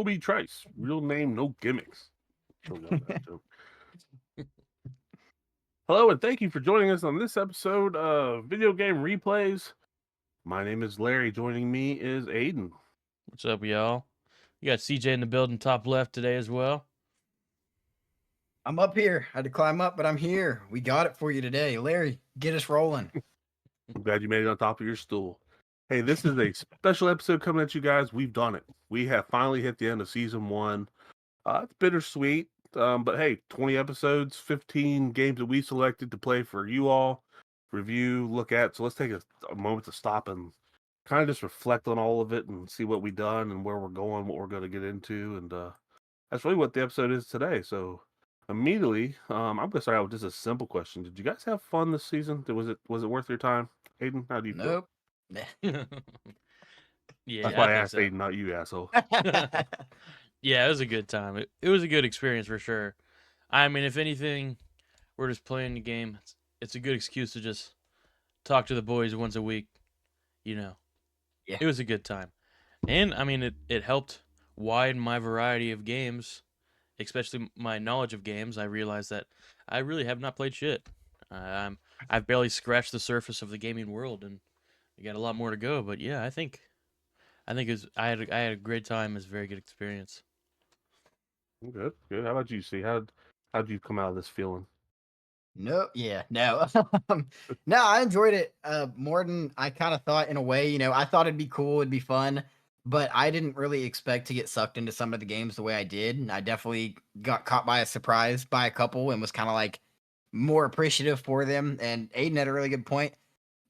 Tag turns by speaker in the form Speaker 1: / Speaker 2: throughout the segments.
Speaker 1: Obi Trice. Real name, no gimmicks. Don't know that joke. Hello, and thank you for joining us on this episode of Video Game Replays. My name is Larry. Joining me is Aidan.
Speaker 2: What's up, y'all? You got CJ in the building, top left today as well.
Speaker 3: I'm up here. I had to climb up, but I'm here. We got it for you today. Larry, get us rolling.
Speaker 1: I'm glad you made it on top of your stool. Hey, this is a special episode coming at you guys. We've done it. We have finally hit the end of season 1. It's bittersweet, but hey, 20 episodes, 15 games that we selected to play for you all, review, look at. So let's take a moment to stop and kind of just reflect on all of it and see what we've done and where we're going, what we're going to get into. And that's really what the episode is today. So immediately, I'm going to start out with just a simple question. Did you guys have fun this season? Was it worth your time? Aidan, how do you feel?
Speaker 3: Nope.
Speaker 2: Yeah,
Speaker 1: That's
Speaker 2: I
Speaker 1: why I
Speaker 2: think
Speaker 1: asked
Speaker 2: so.
Speaker 1: Aidan, not you, asshole.
Speaker 2: Yeah, it was a good time. It was a good experience for sure. I mean, if anything, we're just playing the game. It's a good excuse to just talk to the boys once a week. You know,
Speaker 3: Yeah.
Speaker 2: it was a good time, and I mean, it helped widen my variety of games, especially my knowledge of games. I realized that I really have not played shit. I've barely scratched the surface of the gaming world, and we got a lot more to go. But yeah, I had a great time. It was a very good experience.
Speaker 1: Good, good. How about you, C? How'd you come out of this feeling?
Speaker 3: No, yeah, no. No, I enjoyed it more than I kind of thought in a way. I thought it'd be cool, it'd be fun, but I didn't really expect to get sucked into some of the games the way I did. And I definitely got caught by a surprise by a couple and was kind of like more appreciative for them. And Aiden had a really good point.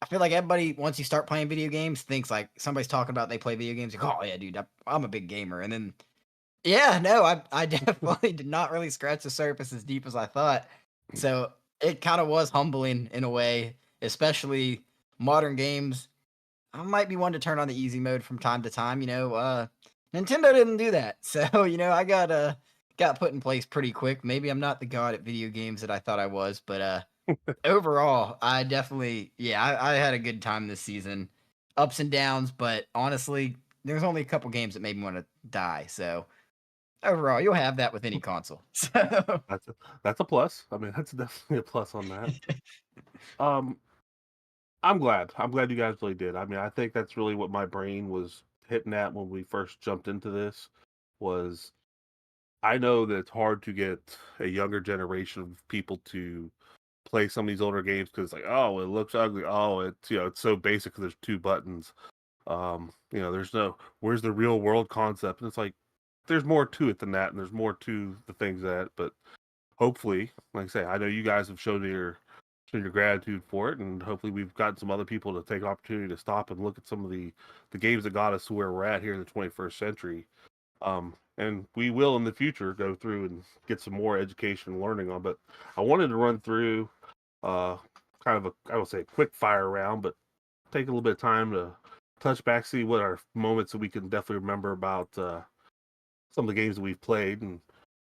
Speaker 3: I feel like everybody, once you start playing video games, thinks like somebody's talking about they play video games. Like, oh yeah, dude, I'm a big gamer. And then, yeah, no, I definitely did not really scratch the surface as deep as I thought. So it kind of was humbling in a way, especially modern games. I might be one to turn on the easy mode from time to time. Nintendo didn't do that, so I got put in place pretty quick. Maybe I'm not the god at video games that I thought I was, but overall, I definitely, yeah, I had a good time this season. Ups and downs, but honestly, there's only a couple games that made me want to die. So overall, you'll have that with any console. So
Speaker 1: That's a plus. I mean, that's definitely a plus on that. Um, I'm glad. I'm glad you guys really did. I mean, I think that's really what my brain was hitting at when we first jumped into this was I know that it's hard to get a younger generation of people to play some of these older games because it's like, oh, it looks ugly. Oh, it's so basic 'cause there's 2 buttons. There's no where's the real world concept? And it's like there's more to it than that, and there's more to the things but hopefully, like I say, I know you guys have shown your gratitude for it, and hopefully we've gotten some other people to take an opportunity to stop and look at some of the games that got us to where we're at here in the 21st century. And we will in the future go through and get some more education and learning on. But I wanted to run through uh, kind of I would say, a quick fire round, but take a little bit of time to touch back, see what our moments that we can definitely remember about some of the games that we've played. And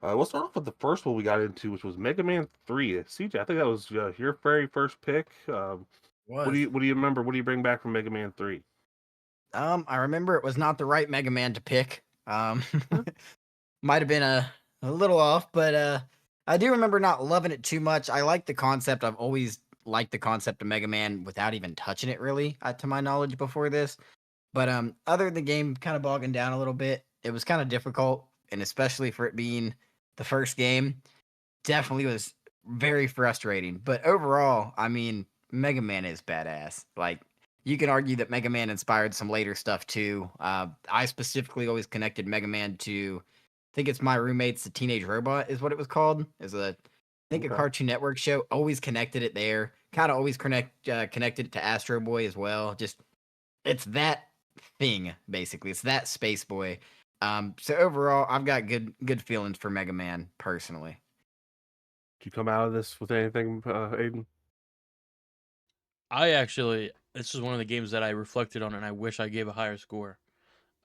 Speaker 1: we'll start off with the first one we got into, which was Mega Man 3. CJ, I think that was your very first pick. What do
Speaker 3: was.
Speaker 1: you remember? What do you bring back from Mega Man 3?
Speaker 3: I remember it was not the right Mega Man to pick. Might have been a little off, but I do remember not loving it too much. I like the concept. I've always liked the concept of Mega Man without even touching it really, to my knowledge before this. But other than the game kind of bogging down a little bit, it was kind of difficult, and especially for it being the first game, definitely was very frustrating. But overall, I mean, Mega Man is badass. Like, you can argue that Mega Man inspired some later stuff too. I specifically always connected Mega Man to, I think it's My Roommate's The Teenage Robot is what it was called. Is a, I think a
Speaker 1: Okay.
Speaker 3: Cartoon Network show. Always connected it there. Kind of always connected it to Astro Boy as well. Just it's that thing basically. It's that Space Boy. So overall, I've got good feelings for Mega Man personally.
Speaker 1: Did you come out of this with anything, Aiden?
Speaker 2: This is one of the games that I reflected on, and I wish I gave a higher score.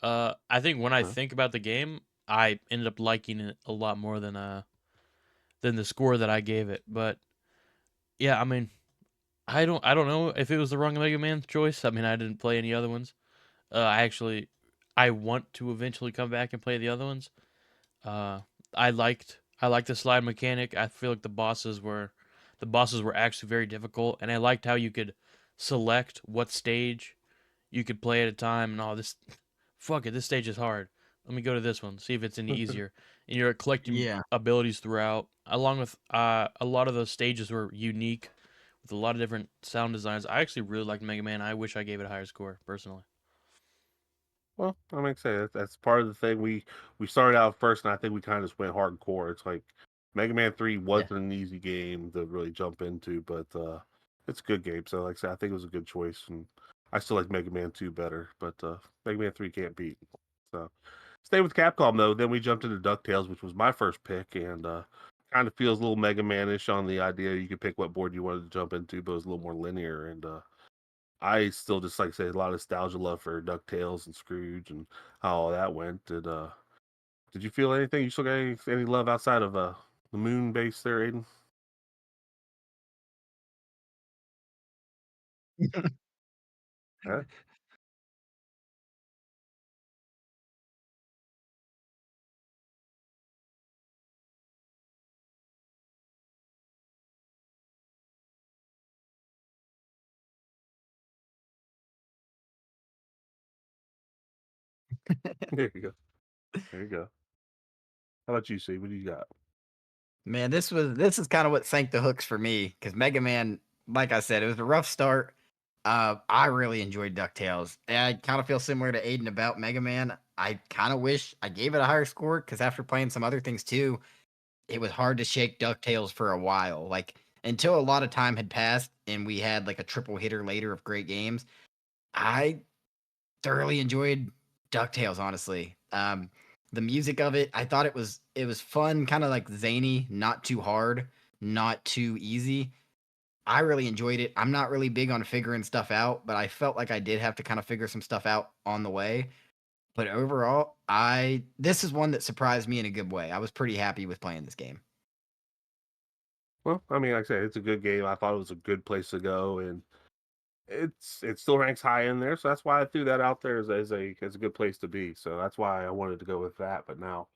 Speaker 2: I think when I
Speaker 1: No.
Speaker 2: think about the game, I ended up liking it a lot more than the score that I gave it. But yeah, I mean, I don't know if it was the wrong Mega Man choice. I mean, I didn't play any other ones. I actually I want to eventually come back and play the other ones. Uh, I liked the slide mechanic. I feel like the bosses were actually very difficult, and I liked how you could select what stage you could play at a time. And all this, fuck it, this stage is hard. Let me go to this one, see if it's any easier. And you're collecting
Speaker 3: Yeah.
Speaker 2: abilities throughout, along with a lot of those stages were unique with a lot of different sound designs. I actually really liked Mega Man. I wish I gave it a higher score personally.
Speaker 1: Well, I mean, say that's part of the thing. We started out first, and I think we kind of just went hardcore. It's like Mega Man 3
Speaker 3: Yeah.
Speaker 1: wasn't an easy game to really jump into, but it's a good game. So, like I said, I think it was a good choice, and I still like Mega Man 2 better, but Mega Man 3 can't beat. So, stay with Capcom though. Then we jumped into DuckTales, which was my first pick, and kind of feels a little Mega Man-ish on the idea you could pick what board you wanted to jump into, but it was a little more linear. And I still just like I say a lot of nostalgia love for DuckTales and Scrooge and how all that went. Did you feel anything? You still got any love outside of the moon base there, Aiden? Yeah. There you go. There you go. How about you, C? What do you got?
Speaker 3: Man, this is kind of what sank the hooks for me because Mega Man, like I said, it was a rough start. I really enjoyed DuckTales. And I kind of feel similar to Aiden about Mega Man. I kind of wish I gave it a higher score because after playing some other things too, it was hard to shake DuckTales for a while. Like until a lot of time had passed and we had like a triple hitter later of great games. I thoroughly enjoyed DuckTales, honestly. The music of it, I thought it was fun, kind of like zany, not too hard, not too easy. I really enjoyed it. I'm not really big on figuring stuff out, but I felt like I did have to kind of figure some stuff out on the way. But overall, I this is one that surprised me in a good way. I was pretty happy with playing this game.
Speaker 1: Well, I mean, like I said, it's a good game. I thought it was a good place to go, and it still ranks high in there. So that's why I threw that out there as a good place to be. So that's why I wanted to go with that. But now,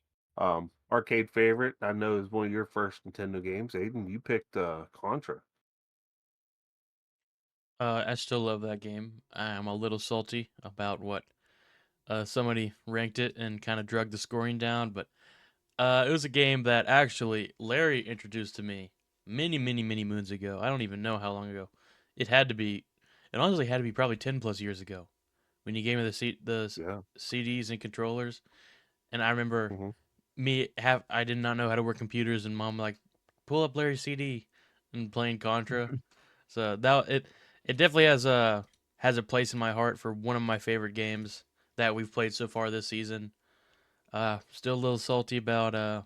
Speaker 1: arcade favorite, I know is one of your first Nintendo games, Aiden. You picked Contra.
Speaker 2: I still love that game. I'm a little salty about what somebody ranked it and kind of drug the scoring down, but it was a game that actually Larry introduced to me many, many, many moons ago. I don't even know how long ago. It had to be, it honestly had to be probably 10 plus years ago when you gave me
Speaker 1: Yeah.
Speaker 2: CDs and controllers. And I remember
Speaker 1: Hmm.
Speaker 2: I did not know how to work computers, and mom like pull up Larry's CD and playing Contra. So it definitely has a place in my heart for one of my favorite games that we've played so far this season. Still a little salty about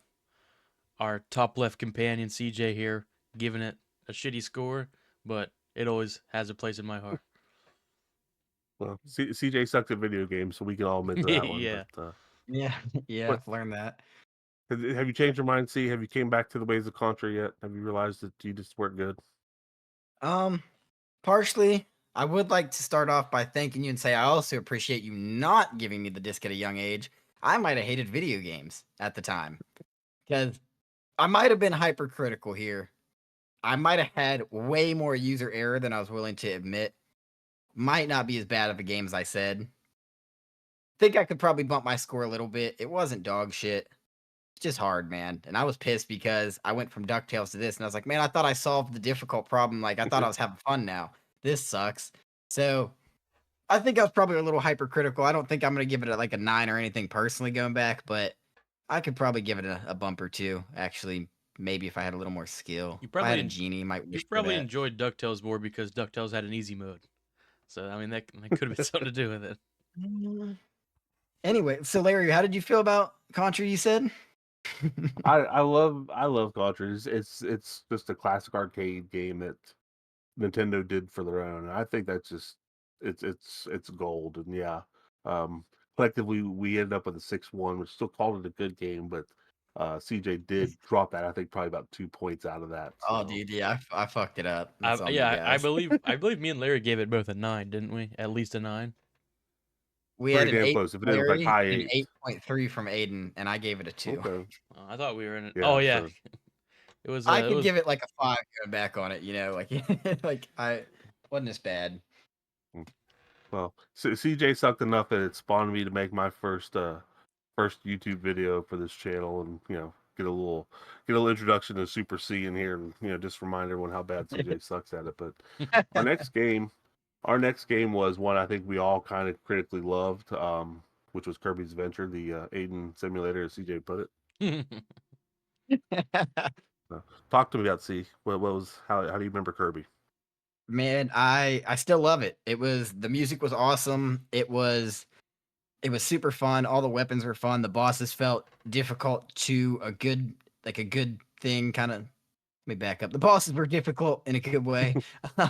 Speaker 2: our top left companion CJ here giving it a shitty score, but it always has a place in my heart.
Speaker 1: Well, CJ sucked at video games, so we can all admit to that one.
Speaker 2: Yeah.
Speaker 1: But
Speaker 3: Yeah, yeah,
Speaker 1: what
Speaker 3: I've learned that.
Speaker 1: have you changed your mind? C, have you came back to the ways of Contra yet? Have you realized that you just weren't good?
Speaker 3: Um, Partially, I would like to start off by thanking you and say I also appreciate you not giving me the disc at a young age. I might have hated video games at the time because I might have been hypercritical here. I might have had way more user error than I was willing to admit. Might not be as bad of a game as I said. Think I could probably bump my score a little bit. It wasn't dog shit. It's just hard, man. And I was pissed because I went from DuckTales to this and I was like, man, I thought I solved the difficult problem. Like, I thought I was having fun now. This sucks. So I think I was probably a little hypercritical. I don't think I'm going to give it like a 9 or anything personally going back, but I could probably give it a bump or two. Actually, maybe if I had a little more skill.
Speaker 2: You
Speaker 3: If I had
Speaker 2: probably
Speaker 3: a genie, I might
Speaker 2: you
Speaker 3: wish for
Speaker 2: probably
Speaker 3: that.
Speaker 2: enjoyed DuckTales more because DuckTales had an easy mode. So I mean that could have been something to do with it.
Speaker 3: Mm. Anyway, so Larry, how did you feel about Contra? You said.
Speaker 1: I love Contra. It's just a classic arcade game that Nintendo did for their own. And I think that's just it's gold. And yeah, um, collectively we ended up with a 6-1, which still called it a good game, but CJ did drop that. I think probably about 2 points out of that.
Speaker 3: Oh,
Speaker 1: So
Speaker 3: dude, yeah, I fucked it up. That's on me,
Speaker 2: Yeah, I
Speaker 3: guys.
Speaker 2: believe me and Larry gave it both a 9, didn't we? At least a 9.
Speaker 3: We had
Speaker 1: Pretty
Speaker 3: an
Speaker 1: damn
Speaker 3: 8
Speaker 1: close. If
Speaker 3: from
Speaker 1: it is like
Speaker 3: Larry
Speaker 1: high
Speaker 3: and an
Speaker 1: eights.
Speaker 3: 8.3 from Aidan, and I gave it a 2.
Speaker 1: Okay.
Speaker 2: Oh, I thought we were in it. Oh
Speaker 1: Yeah.
Speaker 2: yeah,
Speaker 1: So
Speaker 2: it was.
Speaker 3: I
Speaker 2: It
Speaker 3: could
Speaker 2: was.
Speaker 3: give it like a 5 going back on it, like like I wasn't as bad.
Speaker 1: well, CJ sucked enough that it spawned me to make my first YouTube video for this channel, and get a little introduction to Super C in here, and just remind everyone how bad CJ sucks at it. But our next game, our next game was one I think we all kind of critically loved, which was Kirby's Adventure, the Aiden simulator, as CJ put it. Talk to me about C. What was how do you remember Kirby?
Speaker 3: Man, I still love it. The music was awesome. It was super fun. All the weapons were fun. The bosses felt difficult to a good thing. Kind of. Let me back up. The bosses were difficult in a good way.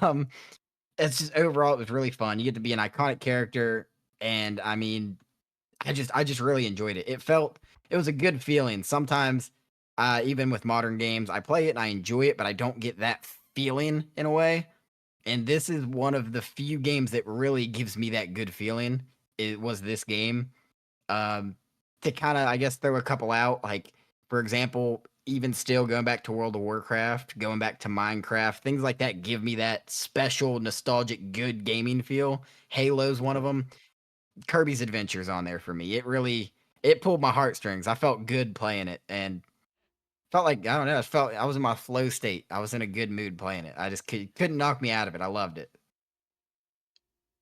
Speaker 3: Um, it's just overall it was really fun. You get to be an iconic character, and I mean, I just really enjoyed it. It was a good feeling. Sometimes, even with modern games, I play it and I enjoy it, but I don't get that feeling in a way. And this is one of the few games that really gives me that good feeling. It was this game. Um, to kind of, I guess, throw a couple out, like for example, even still going back to World of Warcraft, going back to Minecraft, things like that give me that special, nostalgic, good gaming feel. Halo's one of them. Kirby's Adventure's on there for me. It pulled my heartstrings. I felt good playing it, and felt like I don't know. I felt I was in my flow state. I was in a good mood playing it. I just couldn't knock me out of it. I loved it.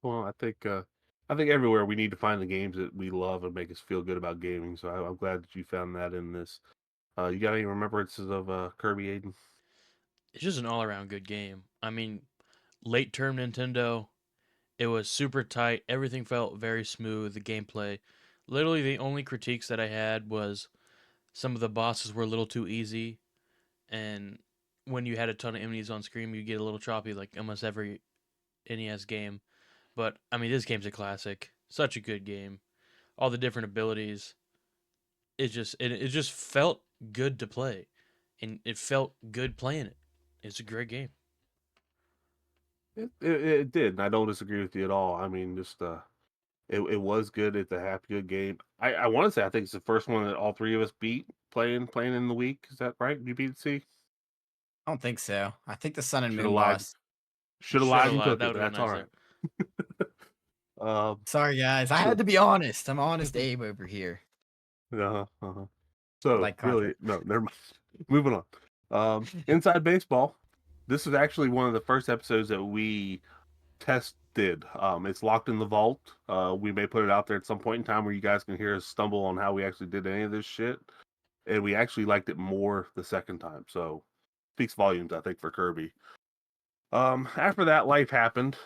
Speaker 1: Well, I think everywhere we need to find the games that we love and make us feel good about gaming. So I'm glad that you found that in this. You got any remembrances of Kirby, Aiden?
Speaker 2: It's just an all-around good game. I mean, late term Nintendo. It was super tight. Everything felt very smooth. The gameplay. Literally, the only critiques that I had was some of the bosses were a little too easy, and when you had a ton of enemies on screen, you get a little choppy, like almost every NES game. But I mean, this game's a classic. Such a good game. All the different abilities. It just felt good to play, and it felt good playing it. It's a great game.
Speaker 1: It did, and I don't disagree with you at all. I mean, just it was good. It's a happy good game. I want to say I think it's the first one that all three of us beat playing in the week. Is that right? You beat C?
Speaker 3: I don't think so. I think the Sun and
Speaker 1: Should have
Speaker 3: Moon
Speaker 1: lied.
Speaker 3: boss.
Speaker 1: Should have
Speaker 2: Should
Speaker 1: lied
Speaker 2: have
Speaker 1: and
Speaker 2: lied.
Speaker 1: took
Speaker 2: That
Speaker 1: it,
Speaker 2: would
Speaker 1: but
Speaker 2: have been
Speaker 1: that's all
Speaker 2: nicer.
Speaker 1: right. Um,
Speaker 3: Sorry guys, I had
Speaker 1: so
Speaker 3: to be honest. I'm honest Abe over here.
Speaker 1: uh-huh.
Speaker 3: I
Speaker 1: So
Speaker 3: like contra.
Speaker 1: really, no, never mind. Moving on. Inside baseball. This is actually one of the first episodes that we tested. It's locked in the vault. We may put it out there at some point in time where you guys can hear us stumble on how we actually did any of this shit. And we actually liked it more the second time. So speaks volumes, I think, for Kirby. After that, life happened.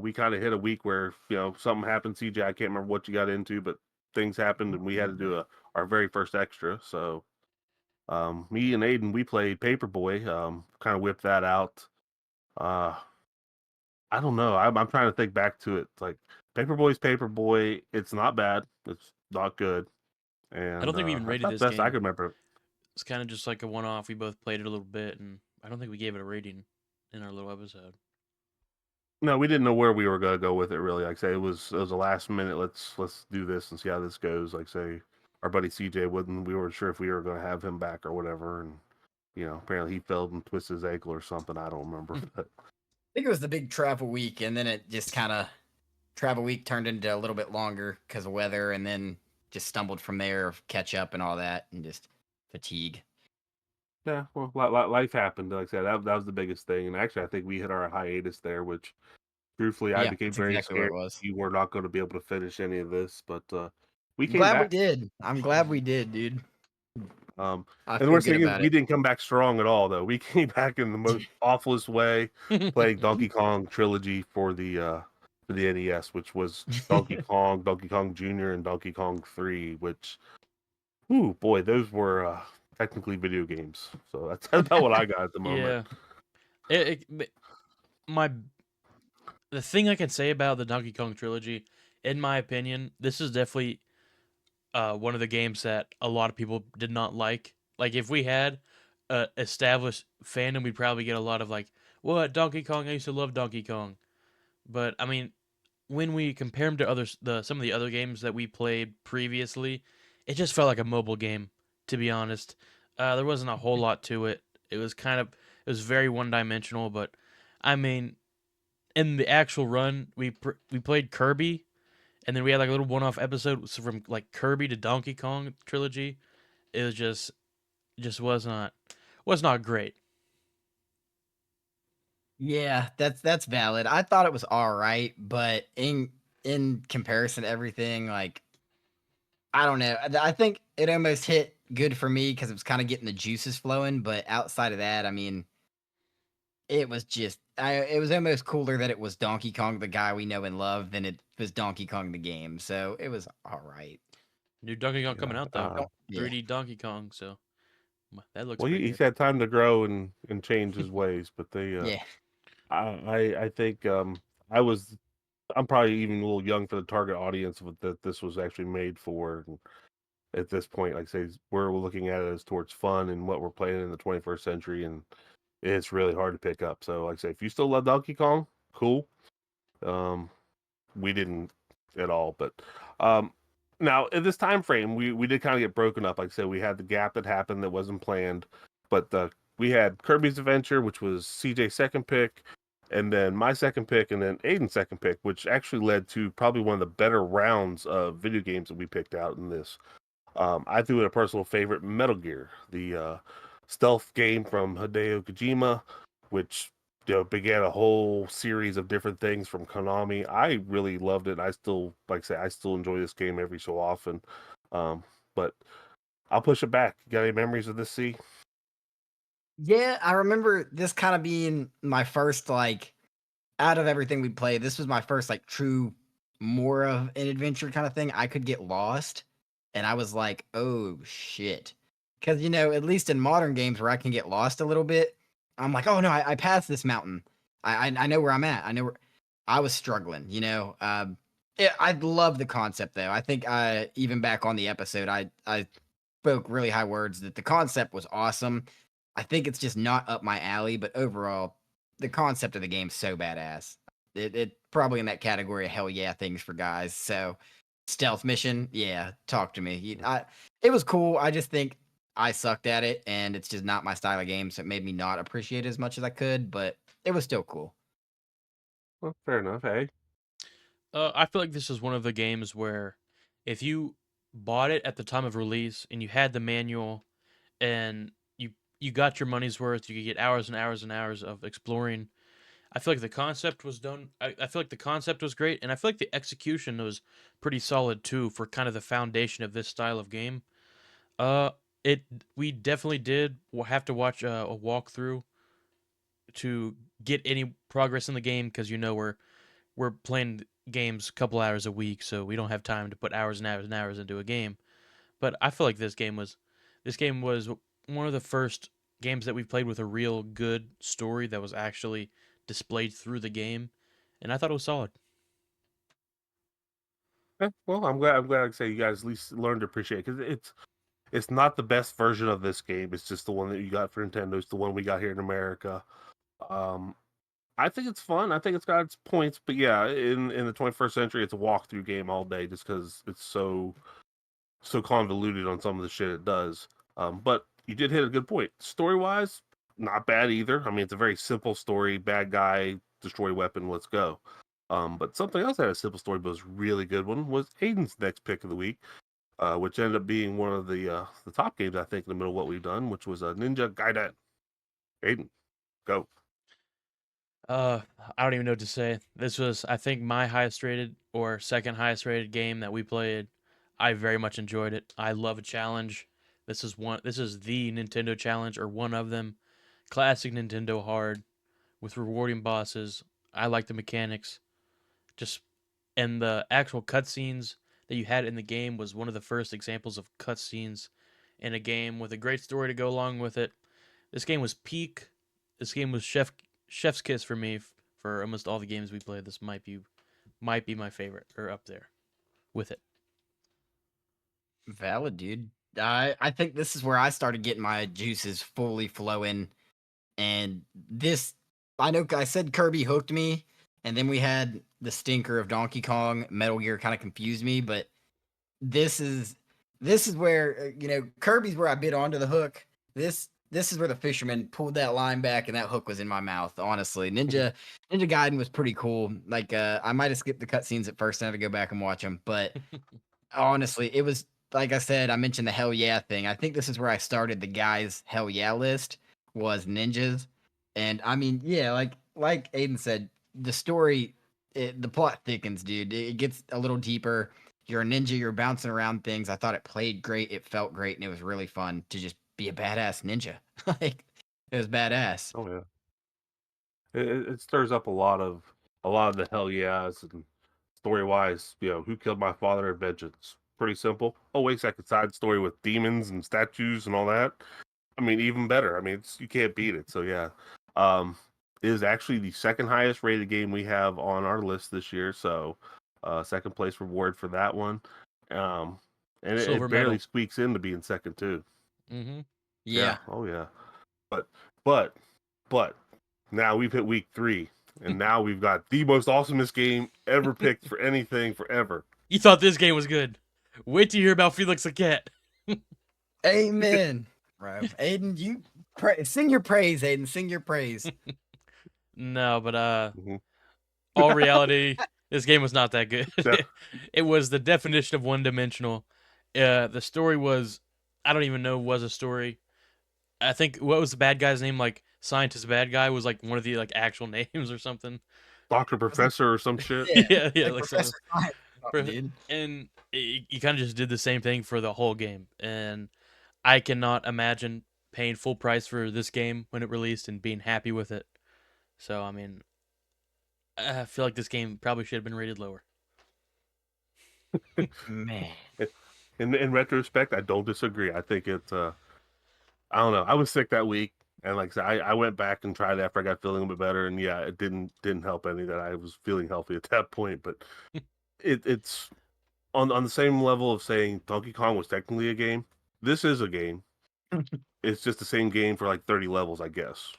Speaker 1: We kind of hit a week where something happened. CJ, I can't remember what you got into, but things happened, and we had to do our very first extra. So me and Aiden, we played Paperboy. Kind of whipped that out. Uh, I don't know. I'm trying to think back to it. Like Paperboy's Paperboy. It's not bad. It's not good,
Speaker 2: I
Speaker 1: and
Speaker 2: don't think we even
Speaker 1: that's
Speaker 2: rated
Speaker 1: about
Speaker 2: this
Speaker 1: the best I
Speaker 2: game.
Speaker 1: could remember.
Speaker 2: It's kind of just like a one-off. We both played it a little bit, and I don't think we gave it a rating in our little episode.
Speaker 1: No, we didn't know where we were gonna go with it. Really, like I say, it was a last minute. Let's do this and see how this goes. Like say, our buddy CJ wouldn't. We weren't sure if we were gonna have him back or whatever, and apparently he fell and twisted his ankle or something. I don't remember, but
Speaker 3: I think it was the big travel week, and then it just kind of travel week turned into a little bit longer because of weather, and then just stumbled from there of catch up and all that, and just fatigue.
Speaker 1: yeah. Well, life happened. Like I said, that was the biggest thing. And actually, I think we hit our hiatus there, which truthfully, I
Speaker 3: Yeah,
Speaker 1: became
Speaker 3: that's
Speaker 1: very
Speaker 3: exactly what
Speaker 1: scared
Speaker 3: it was.
Speaker 1: you were not going to be able to finish any of this. But we
Speaker 3: I'm
Speaker 1: came
Speaker 3: glad we
Speaker 1: back.
Speaker 3: did. I'm glad we did, dude.
Speaker 1: Um,
Speaker 3: I
Speaker 1: and the
Speaker 3: feel
Speaker 1: worst
Speaker 3: good
Speaker 1: thing is,
Speaker 3: about
Speaker 1: we
Speaker 3: it.
Speaker 1: didn't come back strong at all. Though we came back in the most awfulest way, playing Donkey Kong Trilogy for the NES, which was Donkey Kong Jr., and Donkey Kong 3. Which, ooh boy, those were technically video games. So that's about what I got at the moment.
Speaker 2: Yeah, my the thing I can say about the Donkey Kong trilogy, in my opinion, this is definitely one of the games that a lot of people did not like. Like if we had a established fandom, we'd probably get a lot of like, "What Donkey Kong? I used to love Donkey Kong." But I mean, when we compare them to some of the other games that we played previously, it just felt like a mobile game. To be honest, there wasn't a whole lot to it. It was very one dimensional. But I mean, in the actual run, we played Kirby, and then we had like a little one off episode from like Kirby to Donkey Kong trilogy. It was just was not great.
Speaker 3: Yeah, that's valid. I thought it was all right, but in comparison to everything, like I don't know. I think it almost hit good for me because it was kind of getting the juices flowing. But outside of that, I mean, it was just it was almost cooler that it was Donkey Kong, the guy we know and love, than it was Donkey Kong the game. So it was all right.
Speaker 2: New Donkey Kong coming
Speaker 1: Yeah.
Speaker 2: out though,
Speaker 3: Yeah,
Speaker 2: 3D Donkey Kong. So that looks
Speaker 1: Well,
Speaker 2: pretty
Speaker 1: he's
Speaker 2: good.
Speaker 1: had time to grow and change his ways, but
Speaker 3: yeah.
Speaker 1: I think I was I'm probably even a little young for the target audience that this was actually made for. And at this point, like I say, we're looking at it as towards fun and what we're playing in the 21st century, and it's really hard to pick up. So, like I say, if you still love Donkey Kong, cool. Um, we didn't at all, but um, now in this time frame, we did kind of get broken up. Like I said, we had the gap that happened that wasn't planned, but we had Kirby's Adventure, which was CJ's second pick, and then my second pick, and then Aiden's second pick, which actually led to probably one of the better rounds of video games that we picked out in this. I threw in a personal favorite, Metal Gear, the stealth game from Hideo Kojima, which began a whole series of different things from Konami. I really loved it. I still, like I say, I still enjoy this game every so often. But I'll push it back. You got any memories of this? C?
Speaker 3: Yeah, I remember this kind of being my first like out of everything we played, this was my first like true more of an adventure kind of thing. I could get lost and I was like, "Oh shit." Cuz at least in modern games where I can get lost a little bit, I'm like, "Oh no, I passed this mountain. I know where I'm at. I know where I was struggling. Yeah, I love the concept though. I think even back on the episode I spoke really high words that the concept was awesome. I think it's just not up my alley, but overall, the concept of the game's so badass. It probably in that category of hell yeah things for guys. So stealth mission, yeah, talk to me. It was cool. I just think I sucked at it, and it's just not my style of game, so it made me not appreciate it as much as I could. But it was still cool.
Speaker 1: Well, fair enough. Hey,
Speaker 2: I feel like this is one of the games where if you bought it at the time of release and you had the manual and you got your money's worth, you could get hours and hours and hours of exploring. I feel like the concept was done. I feel like the concept was great, and I feel like the execution was pretty solid too for kind of the foundation of this style of game. Uh, it we definitely did have to watch a walkthrough to get any progress in the game because we're playing games a couple hours a week, so we don't have time to put hours and hours and hours into a game. But I feel like this game was one of the first games that we've played with a real good story that was actually displayed through the game, and I thought it was solid.
Speaker 1: well, I'm glad. I'm glad. Like I say, you guys at least learned to appreciate it because it's not the best version of this game. It's just the one that you got for Nintendo. It's the one we got here in America. Um, I think it's fun. I think it's got its points, but yeah, in the 21st century, it's a walkthrough game all day just because it's so convoluted on some of the shit it does. But you did hit a good point. Story wise, not bad either. I mean, it's a very simple story. Bad guy, destroy weapon, let's go. But something else that had a simple story but was a really good one was Aiden's next pick of the week, which ended up being one of the top games I think in the middle of what we've done, which was a Ninja Gaiden. Aiden, go.
Speaker 2: Uh, I don't even know what to say. This was, I think, my highest rated or second highest rated game that we played. I very much enjoyed it. I love a challenge. This is the Nintendo challenge or one of them. Classic Nintendo hard with rewarding bosses. I like the mechanics. Just and the actual cutscenes that you had in the game was one of the first examples of cutscenes in a game with a great story to go along with it. This game was peak. This game was chef's kiss for me for almost all the games we played. This might be my favorite or up there with it.
Speaker 3: Valid, dude. I think this is where I started getting my juices fully flowing, and this I know I said Kirby hooked me, and then we had the stinker of Donkey Kong. Metal Gear kind of confused me, but this is this is where Kirby's where I bit onto the hook. This is where the fisherman pulled that line back and that hook was in my mouth. Honestly, Ninja Gaiden was pretty cool. Like I might have skipped the cutscenes at first and had to go back and watch them, but honestly, it was like I said. I mentioned the hell yeah thing. I think this is where I started the guys hell yeah list was ninjas, and I mean yeah, like Aiden said, the story, the plot thickens, dude. It gets a little deeper. You're a ninja. You're bouncing around things. I thought it played great. It felt great, and it was really fun to just be a badass ninja. Like it was badass.
Speaker 1: Oh yeah, it stirs up a lot of the hell yeahs and story wise. Who killed my father at vengeance? Pretty simple. Oh wait, second side story with demons and statues and all that. I mean, even better. I mean, you can't beat it. So yeah, um, it is actually the second highest rated game we have on our list this year. So, second place reward for that one. Um, and it,
Speaker 2: Silver
Speaker 1: it barely
Speaker 2: medal.
Speaker 1: squeaks in to being second too.
Speaker 2: Mm-hmm.
Speaker 1: Yeah.
Speaker 3: Yeah.
Speaker 1: Oh yeah. But but but now we've hit week 3, and now we've got the most awesomest game ever picked for anything forever.
Speaker 2: You thought this game was good. Wait till you hear about Felix the Cat.
Speaker 3: Amen. Bro, Aiden, sing your praise, Aiden. Sing your praise.
Speaker 2: No, but
Speaker 1: Mhm.
Speaker 2: all reality, this game was not that good.
Speaker 1: Yeah.
Speaker 2: It was the definition of one-dimensional. The story was, I don't even know, was a story. I think what was the bad guy's name? Like scientist bad guy was like one of the like actual names or something.
Speaker 1: Doctor
Speaker 3: Was it?
Speaker 1: Professor or some shit.
Speaker 3: Yeah,
Speaker 2: Yeah,
Speaker 3: like
Speaker 2: like something.
Speaker 3: Professor Science, or something, dude.
Speaker 2: And he kind of just did the same thing for the whole game. And I cannot imagine paying full price for this game when it released and being happy with it. So I mean, I feel like this game probably should have been rated lower.
Speaker 3: Man.
Speaker 1: In retrospect, I don't disagree. I think it's I don't know. I was sick that week, and like I said, I went back and tried it after I got feeling a bit better, and yeah, it didn't help any that I was feeling healthy at that point. But it's on the same level of saying Donkey Kong was technically a game. This is a game. It's just the same game for like 30 levels, I guess.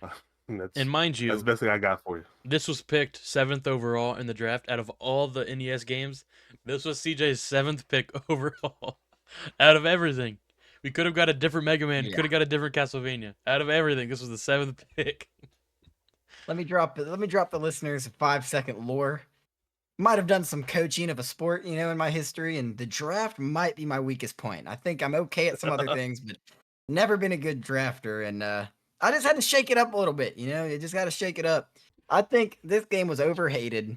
Speaker 1: And
Speaker 2: And
Speaker 1: that's
Speaker 2: mind
Speaker 1: that's the
Speaker 2: you,
Speaker 1: best thing I got for you.
Speaker 2: this was picked 7th overall in the draft out of all the NES games. This was CJ's 7th pick overall out of everything. We could have got a different Mega Man,
Speaker 3: Yeah.
Speaker 2: could have got a different Castlevania. Out of everything, this was the 7th pick.
Speaker 3: Let me drop the listeners a 5-second lore. Might have done some coaching of a sport, in my history, and the draft might be my weakest point. I think I'm okay at some other things, but never been a good drafter, and I just had to shake it up a little bit. You just got to shake it up. I think this game was overhated.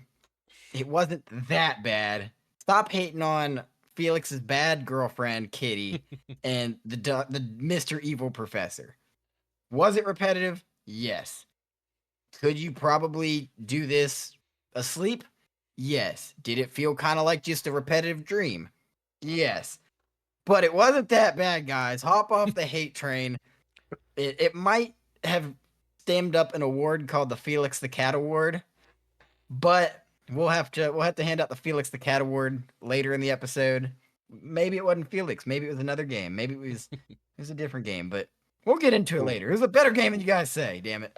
Speaker 3: It wasn't that bad. Stop hating on Felix's bad girlfriend Kitty and the Mr. Evil Professor. Was it repetitive? Yes. Could you probably do this asleep? Yes. Did it feel kind of like just a repetitive dream? Yes. But it wasn't that bad, guys. Hop off the hate train. It might have stemmed up an award called the Felix the Cat Award, but we'll have to hand out the Felix the Cat Award later in the episode. Maybe it wasn't Felix. Maybe it was another game. Maybe it was a different game, but we'll get into it
Speaker 1: Cool.
Speaker 3: later. It was a better game than you guys say. Damn it.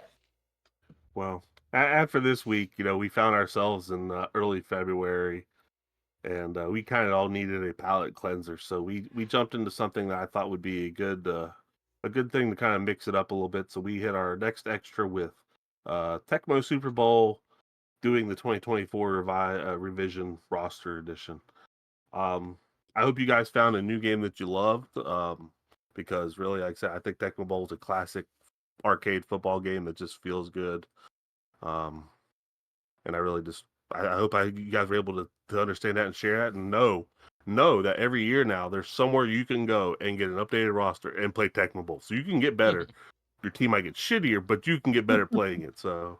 Speaker 1: Well, after this week, we found ourselves in early February, and we kind of all needed a palate cleanser. So we jumped into something that I thought would be a good thing to kind of mix it up a little bit. So we hit our next extra with Tecmo Super Bowl, doing the 2024 revision roster edition. I hope you guys found a new game that you loved, because really, like I said, I think Tecmo Bowl is a classic arcade football game that just feels good. Um, and I really just I hope you guys were able to understand that and share that, and know that every year now there's somewhere you can go and get an updated roster and play Tecmo Bowl, so you can get better. Your team might get shittier, but you can get better playing it. So,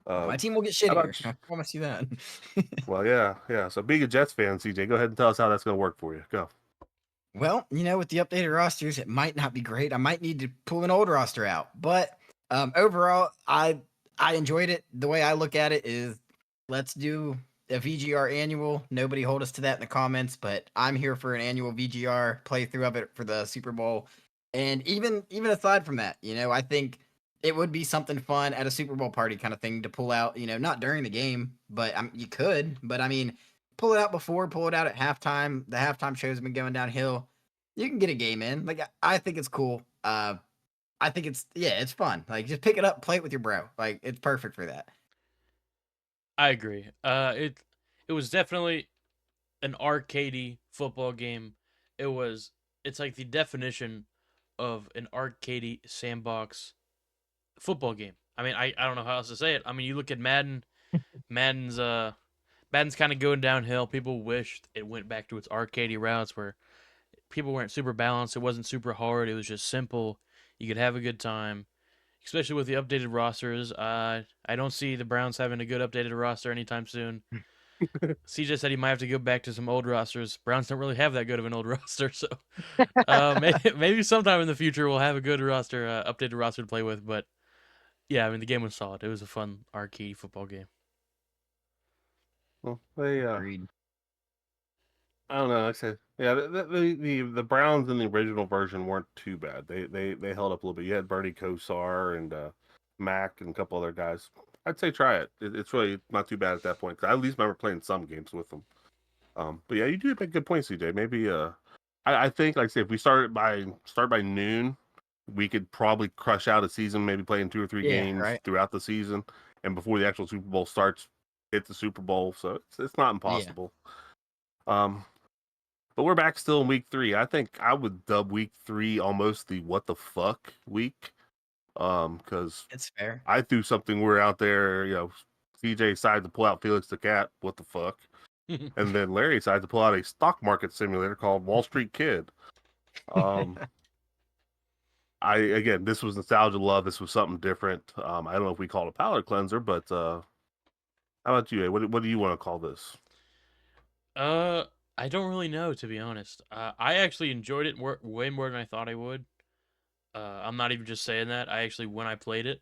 Speaker 3: My
Speaker 1: um,
Speaker 3: team will get
Speaker 1: how
Speaker 3: shittier.
Speaker 1: about
Speaker 3: I promise you that.
Speaker 1: well, yeah. So, being a Jets fan, CJ, go ahead and tell us how that's going to work for you. Go.
Speaker 3: Well, with the updated rosters, it might not be great. I might need to pull an old roster out. But overall, I enjoyed it. The way I look at it is, let's do a VGR annual. Nobody hold us to that in the comments, but I'm here for an annual VGR playthrough of it for the Super Bowl. And even aside from that, I think it would be something fun at a Super Bowl party kind of thing to pull out, not during the game, but you could. But I mean, pull it out before, pull it out at halftime. The halftime show's been going downhill. You can get a game in. Like I think it's cool. I think it's fun. Like just pick it up, play it with your bro. Like it's perfect for that.
Speaker 2: I agree. It was definitely an arcadey football game. It's like the definition of an arcadey sandbox football game. I mean, I don't know how else to say it. I mean, you look at Madden. Madden's uh Madden's kind of going downhill. People wished it went back to its arcadey routes where people weren't super balanced. It wasn't super hard. It was just simple. You could have a good time, especially with the updated rosters. I don't see the Browns having a good updated roster anytime soon. CJ said he might have to go back to some old rosters. Browns don't really have that good of an old roster, so maybe sometime in the future we'll have a good roster, updated roster to play with. But yeah, I mean the game was solid. It was a fun arcade football game.
Speaker 1: Well,
Speaker 3: Agreed.
Speaker 1: I don't know. Like I said, yeah, the Browns in the original version weren't too bad. They held up a little bit. You had Bernie Kosar and Mac and a couple other guys. I'd say try it. It's really not too bad at that point. 'Cause I at least remember playing some games with them. But yeah, you do make good points, CJ. Maybe I think like I say if we start by noon, we could probably crush out a season, maybe playing 2 or 3
Speaker 3: Yeah,
Speaker 1: games
Speaker 3: right.
Speaker 1: throughout the season, and before the actual Super Bowl starts, hit the Super Bowl. So it's not
Speaker 3: Yeah.
Speaker 1: impossible. Um, but we're back still in week 3. I think I would dub week 3 almost the what the fuck week. Because
Speaker 3: It's fair.
Speaker 1: I threw something weird out there, CJ decided to pull out Felix the Cat, what the fuck? And then Larry decided to pull out a stock market simulator called Wall Street Kid. Um this was nostalgia love. This was something different. I don't know if we call it a palate cleanser, but how about you? What do you want to call this?
Speaker 2: uh, I don't really know to be honest. I actually enjoyed it way more than I thought I would. I'm not even just saying that. I actually, when I played it,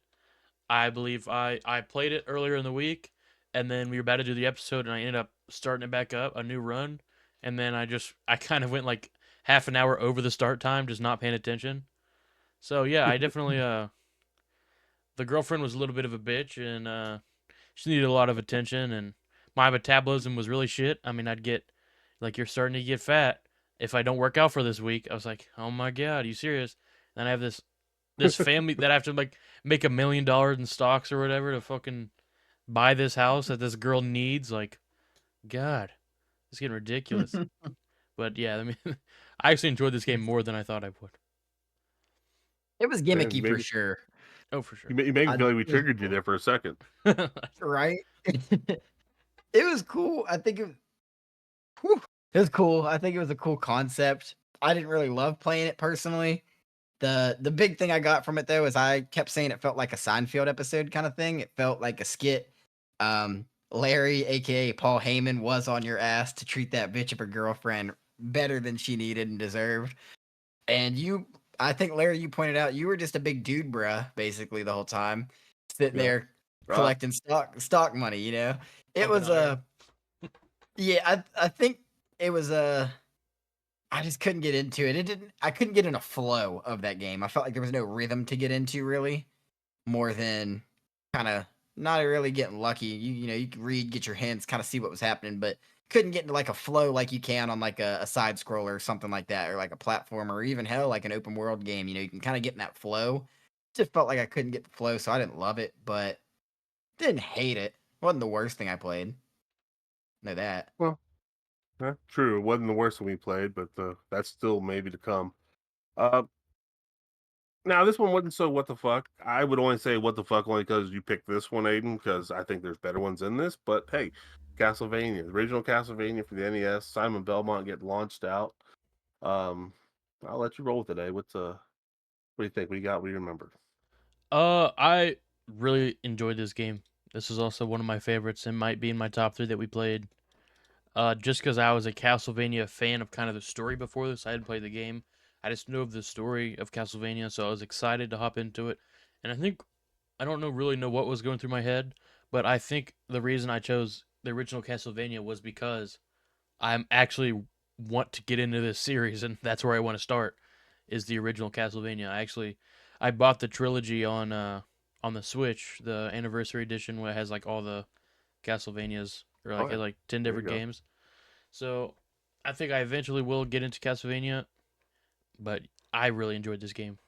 Speaker 2: I believe I played it earlier in the week, and then we were about to do the episode, and I ended up starting it back up, a new run, and then I kind of went like half an hour over the start time, just not paying attention. So yeah, I definitely the girlfriend was a little bit of a bitch, and she needed a lot of attention, and my metabolism was really shit. I mean, I'd get like you're starting to get fat if I don't work out for this week. I was like, oh my god, are you serious? And I have this family that I have to like make $1 million in stocks or whatever to fucking buy this house that this girl needs. Like, God, it's getting ridiculous. But yeah, I mean, I actually enjoyed this game more than I thought I would.
Speaker 3: It was
Speaker 1: Man,
Speaker 3: gimmicky for sure.
Speaker 2: Oh, for sure.
Speaker 1: you make me
Speaker 3: I,
Speaker 1: feel like we
Speaker 3: it was
Speaker 1: triggered you
Speaker 3: cool.
Speaker 1: there for a second.
Speaker 3: Right? It was cool. I think whew, it was cool. I think it was a cool concept. I didn't really love playing it personally. The big thing I got from it though is I kept saying it felt like a Seinfeld episode kind of thing. It felt like a skit. Larry, aka Paul Heyman, was on your ass to treat that bitch of a girlfriend better than she needed and deserved. And I think Larry, you pointed out you were just a big dude, bruh, basically the whole time, sitting
Speaker 1: Yeah.
Speaker 3: there
Speaker 1: Right.
Speaker 3: collecting stock money. It
Speaker 2: Pumping
Speaker 3: was
Speaker 2: iron.
Speaker 3: yeah. I think it was I just couldn't get into it. It didn't. I couldn't get in a flow of that game. I felt like there was no rhythm to get into really, more than kind of not really getting lucky. You could read, get your hints, kind of see what was happening, but couldn't get into like a flow like you can on like a side scroller or something like that, or like a platform, or even hell like an open world game. You can kind of get in that flow. Just felt like I couldn't get the flow, so I didn't love it, but didn't hate it. Wasn't the worst thing I played. Know that.
Speaker 1: Well, yeah, true. It wasn't the worst one we played, but that's still maybe to come. Uh, Now this one wasn't so what the fuck. I would only say what the fuck only because you picked this one, Aiden, because I think there's better ones in this. But hey, Castlevania, the original Castlevania for the NES, Simon Belmont get launched out. Um, I'll let you roll today. What do you think? What do you got? What do you remember?
Speaker 2: I really enjoyed this game. This is also one of my favorites and might be in my top three that we played. Just because I was a Castlevania fan of kind of the story before this, I had played the game. I just knew of the story of Castlevania, so I was excited to hop into it. And I don't really know what was going through my head, but I think the reason I chose the original Castlevania was because I'm actually want to get into this series, and that's where I want to start. Is the original Castlevania? I bought the trilogy on the Switch, the anniversary edition, where it has like all the Castlevanias, or
Speaker 1: Oh
Speaker 2: like
Speaker 1: yeah,
Speaker 2: has like 10
Speaker 1: there you
Speaker 2: different
Speaker 1: go.
Speaker 2: games. So I think I eventually will get into Castlevania, but I really enjoyed this game.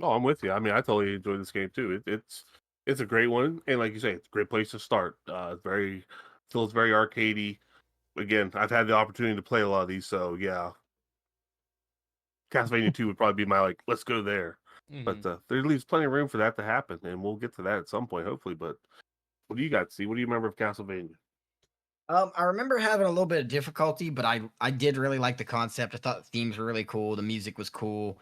Speaker 1: Oh, I'm with you. I mean, I totally enjoy this game too. It's a great one, and like you say, it's a great place to start. It's very feels very arcadey. Again, I've had the opportunity to play a lot of these, so yeah, Castlevania 2 would probably be my like, let's go there.
Speaker 2: Hmm.
Speaker 1: But there leaves plenty of room for that to happen, and we'll get to that at some point, hopefully. But what do you got, see? What do you remember of Castlevania?
Speaker 3: I remember having a little bit of difficulty, but I did really like the concept. I thought the themes were really cool. The music was cool.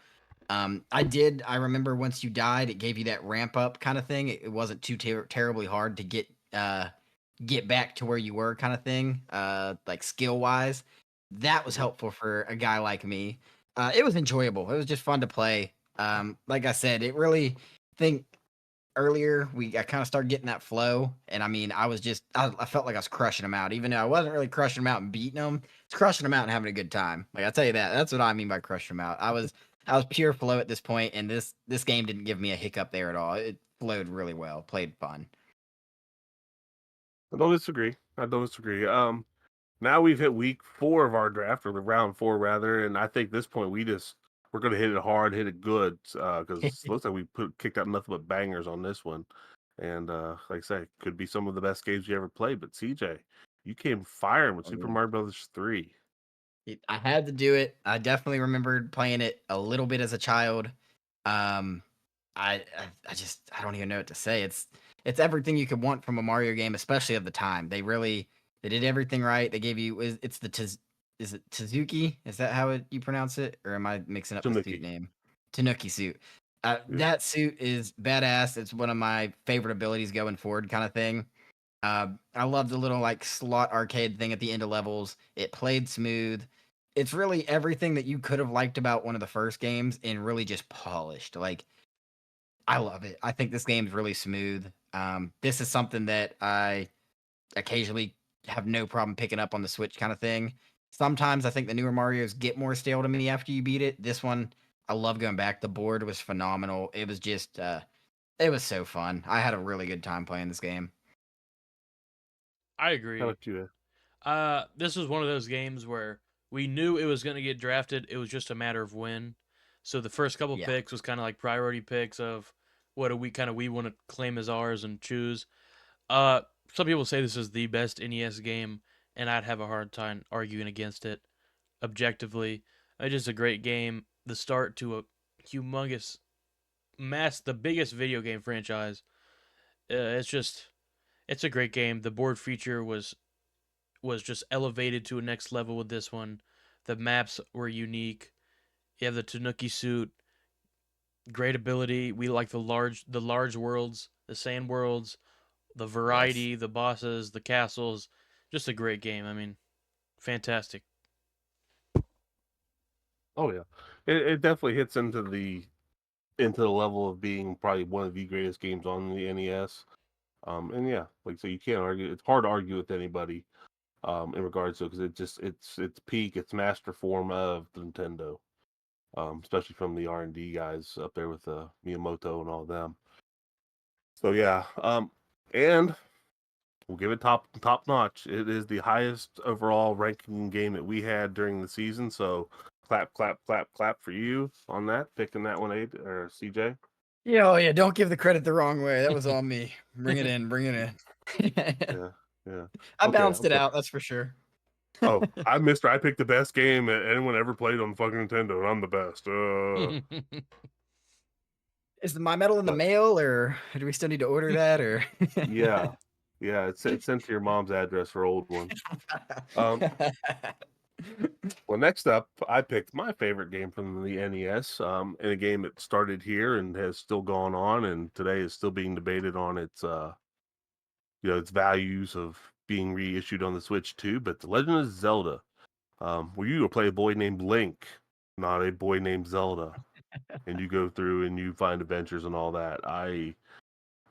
Speaker 3: I remember once you died, it gave you that ramp up kind of thing. It wasn't too terribly hard to get back to where you were kind of thing. Like skill wise, that was
Speaker 1: Mhm.
Speaker 3: helpful for a guy like me. It was enjoyable. It was just fun to play. Like I said, it really think earlier I kind of started getting that flow, and I mean I felt like I was crushing them out, even though I wasn't really crushing them out and beating them. It's crushing them out and having a good time. Like I tell you that's what I mean by crushing them out. I was pure flow at this point, and this game didn't give me a hiccup there at all. It flowed really well, played fun.
Speaker 1: I don't disagree. I don't disagree. Now we've hit week 4 of our draft, or the round 4 rather, and I think this point we're gonna hit it hard, hit it good, because it looks like we kicked out nothing but bangers on this one, and like I say, could be some of the best games you ever played. But CJ, you came firing with
Speaker 3: Oh,
Speaker 1: Super
Speaker 3: yeah.
Speaker 1: Mario Brothers 3.
Speaker 3: I had to do it. I definitely remembered playing it a little bit as a child. Um, I don't even know what to say. It's everything you could want from a Mario game, especially of the time. They did everything right. They gave you it's the is it Tazuki? Is that how you pronounce it, or am I mixing up the suit
Speaker 1: Tanuki.
Speaker 3: name? Tanuki suit.
Speaker 1: Yeah.
Speaker 3: That suit is badass. It's one of my favorite abilities going forward, kind of thing. I love the little like slot arcade thing at the end of levels. It played smooth. It's really everything that you could have liked about one of the first games and really just polished. Like I love it. I think this game's really smooth. This is something that I occasionally have no problem picking up on the Switch kind of thing. Sometimes I think the newer Mario's get more stale to me after you beat it. This one, I love going back. The board was phenomenal. It was just, it was so fun. I had a really good time playing this game.
Speaker 2: I
Speaker 1: How
Speaker 2: agree.
Speaker 1: about you?
Speaker 2: This was one of those games where we knew it was going to get drafted. It was just a matter of when. So the first couple
Speaker 3: Yeah.
Speaker 2: picks was kind of like priority picks of what do we want to claim as ours and choose. Uh, some people say this is the best NES game, and I'd have a hard time arguing against it objectively. It's just a great game. The start to a humongous the biggest video game franchise. It's a great game. The board feature was just elevated to a next level with this one. The maps were unique. You have the Tanuki suit, great ability. We like the large worlds, the sand worlds, the
Speaker 3: Yes.
Speaker 2: variety, the bosses, the castles. Just a great game. I mean, fantastic.
Speaker 1: Oh yeah, it definitely hits into the level of being probably one of the greatest games on the NES. And yeah, like so you can't argue. It's hard to argue with anybody in regards to because it's peak, it's master form of the Nintendo. Especially from the R&D guys up there with Miyamoto and all of them. So yeah, and we'll give it top notch. It is the highest overall ranking game that we had during the season. So clap, clap, clap, clap for you on that picking that one, Aid or CJ.
Speaker 3: Yeah, oh yeah, don't give the credit the wrong way. That was on me. Bring it in, bring it in.
Speaker 1: Yeah, yeah.
Speaker 3: I
Speaker 1: Okay,
Speaker 3: balanced it out, that's for sure.
Speaker 1: oh, I picked the best game that anyone ever played on the fucking Nintendo, and I'm the best.
Speaker 3: Is my medal in the
Speaker 1: But
Speaker 3: mail, or do we still need to order that, or?
Speaker 1: yeah, yeah, it's sent to your mom's address for old one. Um, well, next up, I picked my favorite game from the NES, and a game that started here and has still gone on, and today is still being debated on its values of being reissued on the Switch too. But The Legend of Zelda, where you play a boy named Link, not a boy named Zelda, and you go through and you find adventures and all that.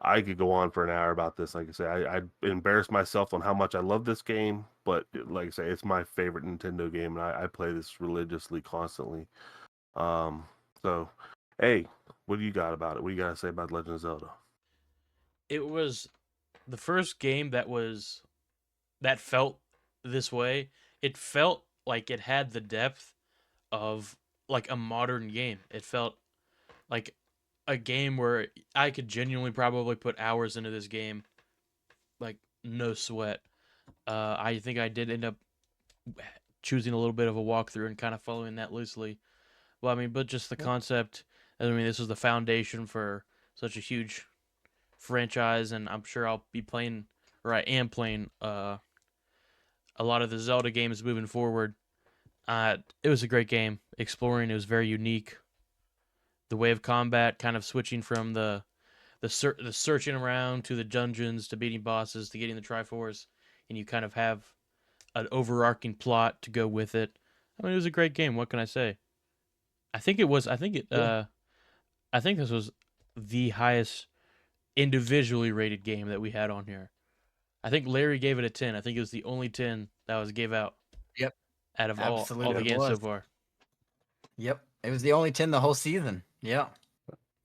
Speaker 1: I could go on for an hour about this. Like I say, I embarrass myself on how much I love this game, but like I say, it's my favorite Nintendo game, and I play this religiously, constantly. Um, So, hey, what do you got about it? What do you got to say about Legend of Zelda?
Speaker 2: It was the first game that felt this way. It felt like it had the depth of like a modern game. It felt like a game where I could genuinely probably put hours into this game, like no sweat. I think I did end up choosing a little bit of a walkthrough and kind of following that loosely. Well, I mean, but just the concept. I mean, this was the foundation for such a huge franchise, and I'm sure I'll be playing, or I am playing, a lot of the Zelda games moving forward. It was a great game. Exploring, it was very unique. The way of combat, kind of switching from the searching around to the dungeons to beating bosses to getting the Triforce, and you kind of have an overarching plot to go with it. I mean, it was a great game. What can I say? I think it was. I think it.
Speaker 3: Yeah.
Speaker 2: I think this was the highest individually rated game that we had on here. I think Larry gave it a 10. I think it was the only 10 that was gave
Speaker 3: Yep.
Speaker 2: out of all the
Speaker 3: Absolutely
Speaker 2: games so
Speaker 3: was.
Speaker 2: far.
Speaker 3: Yep. It was the only 10 the whole season. Yeah.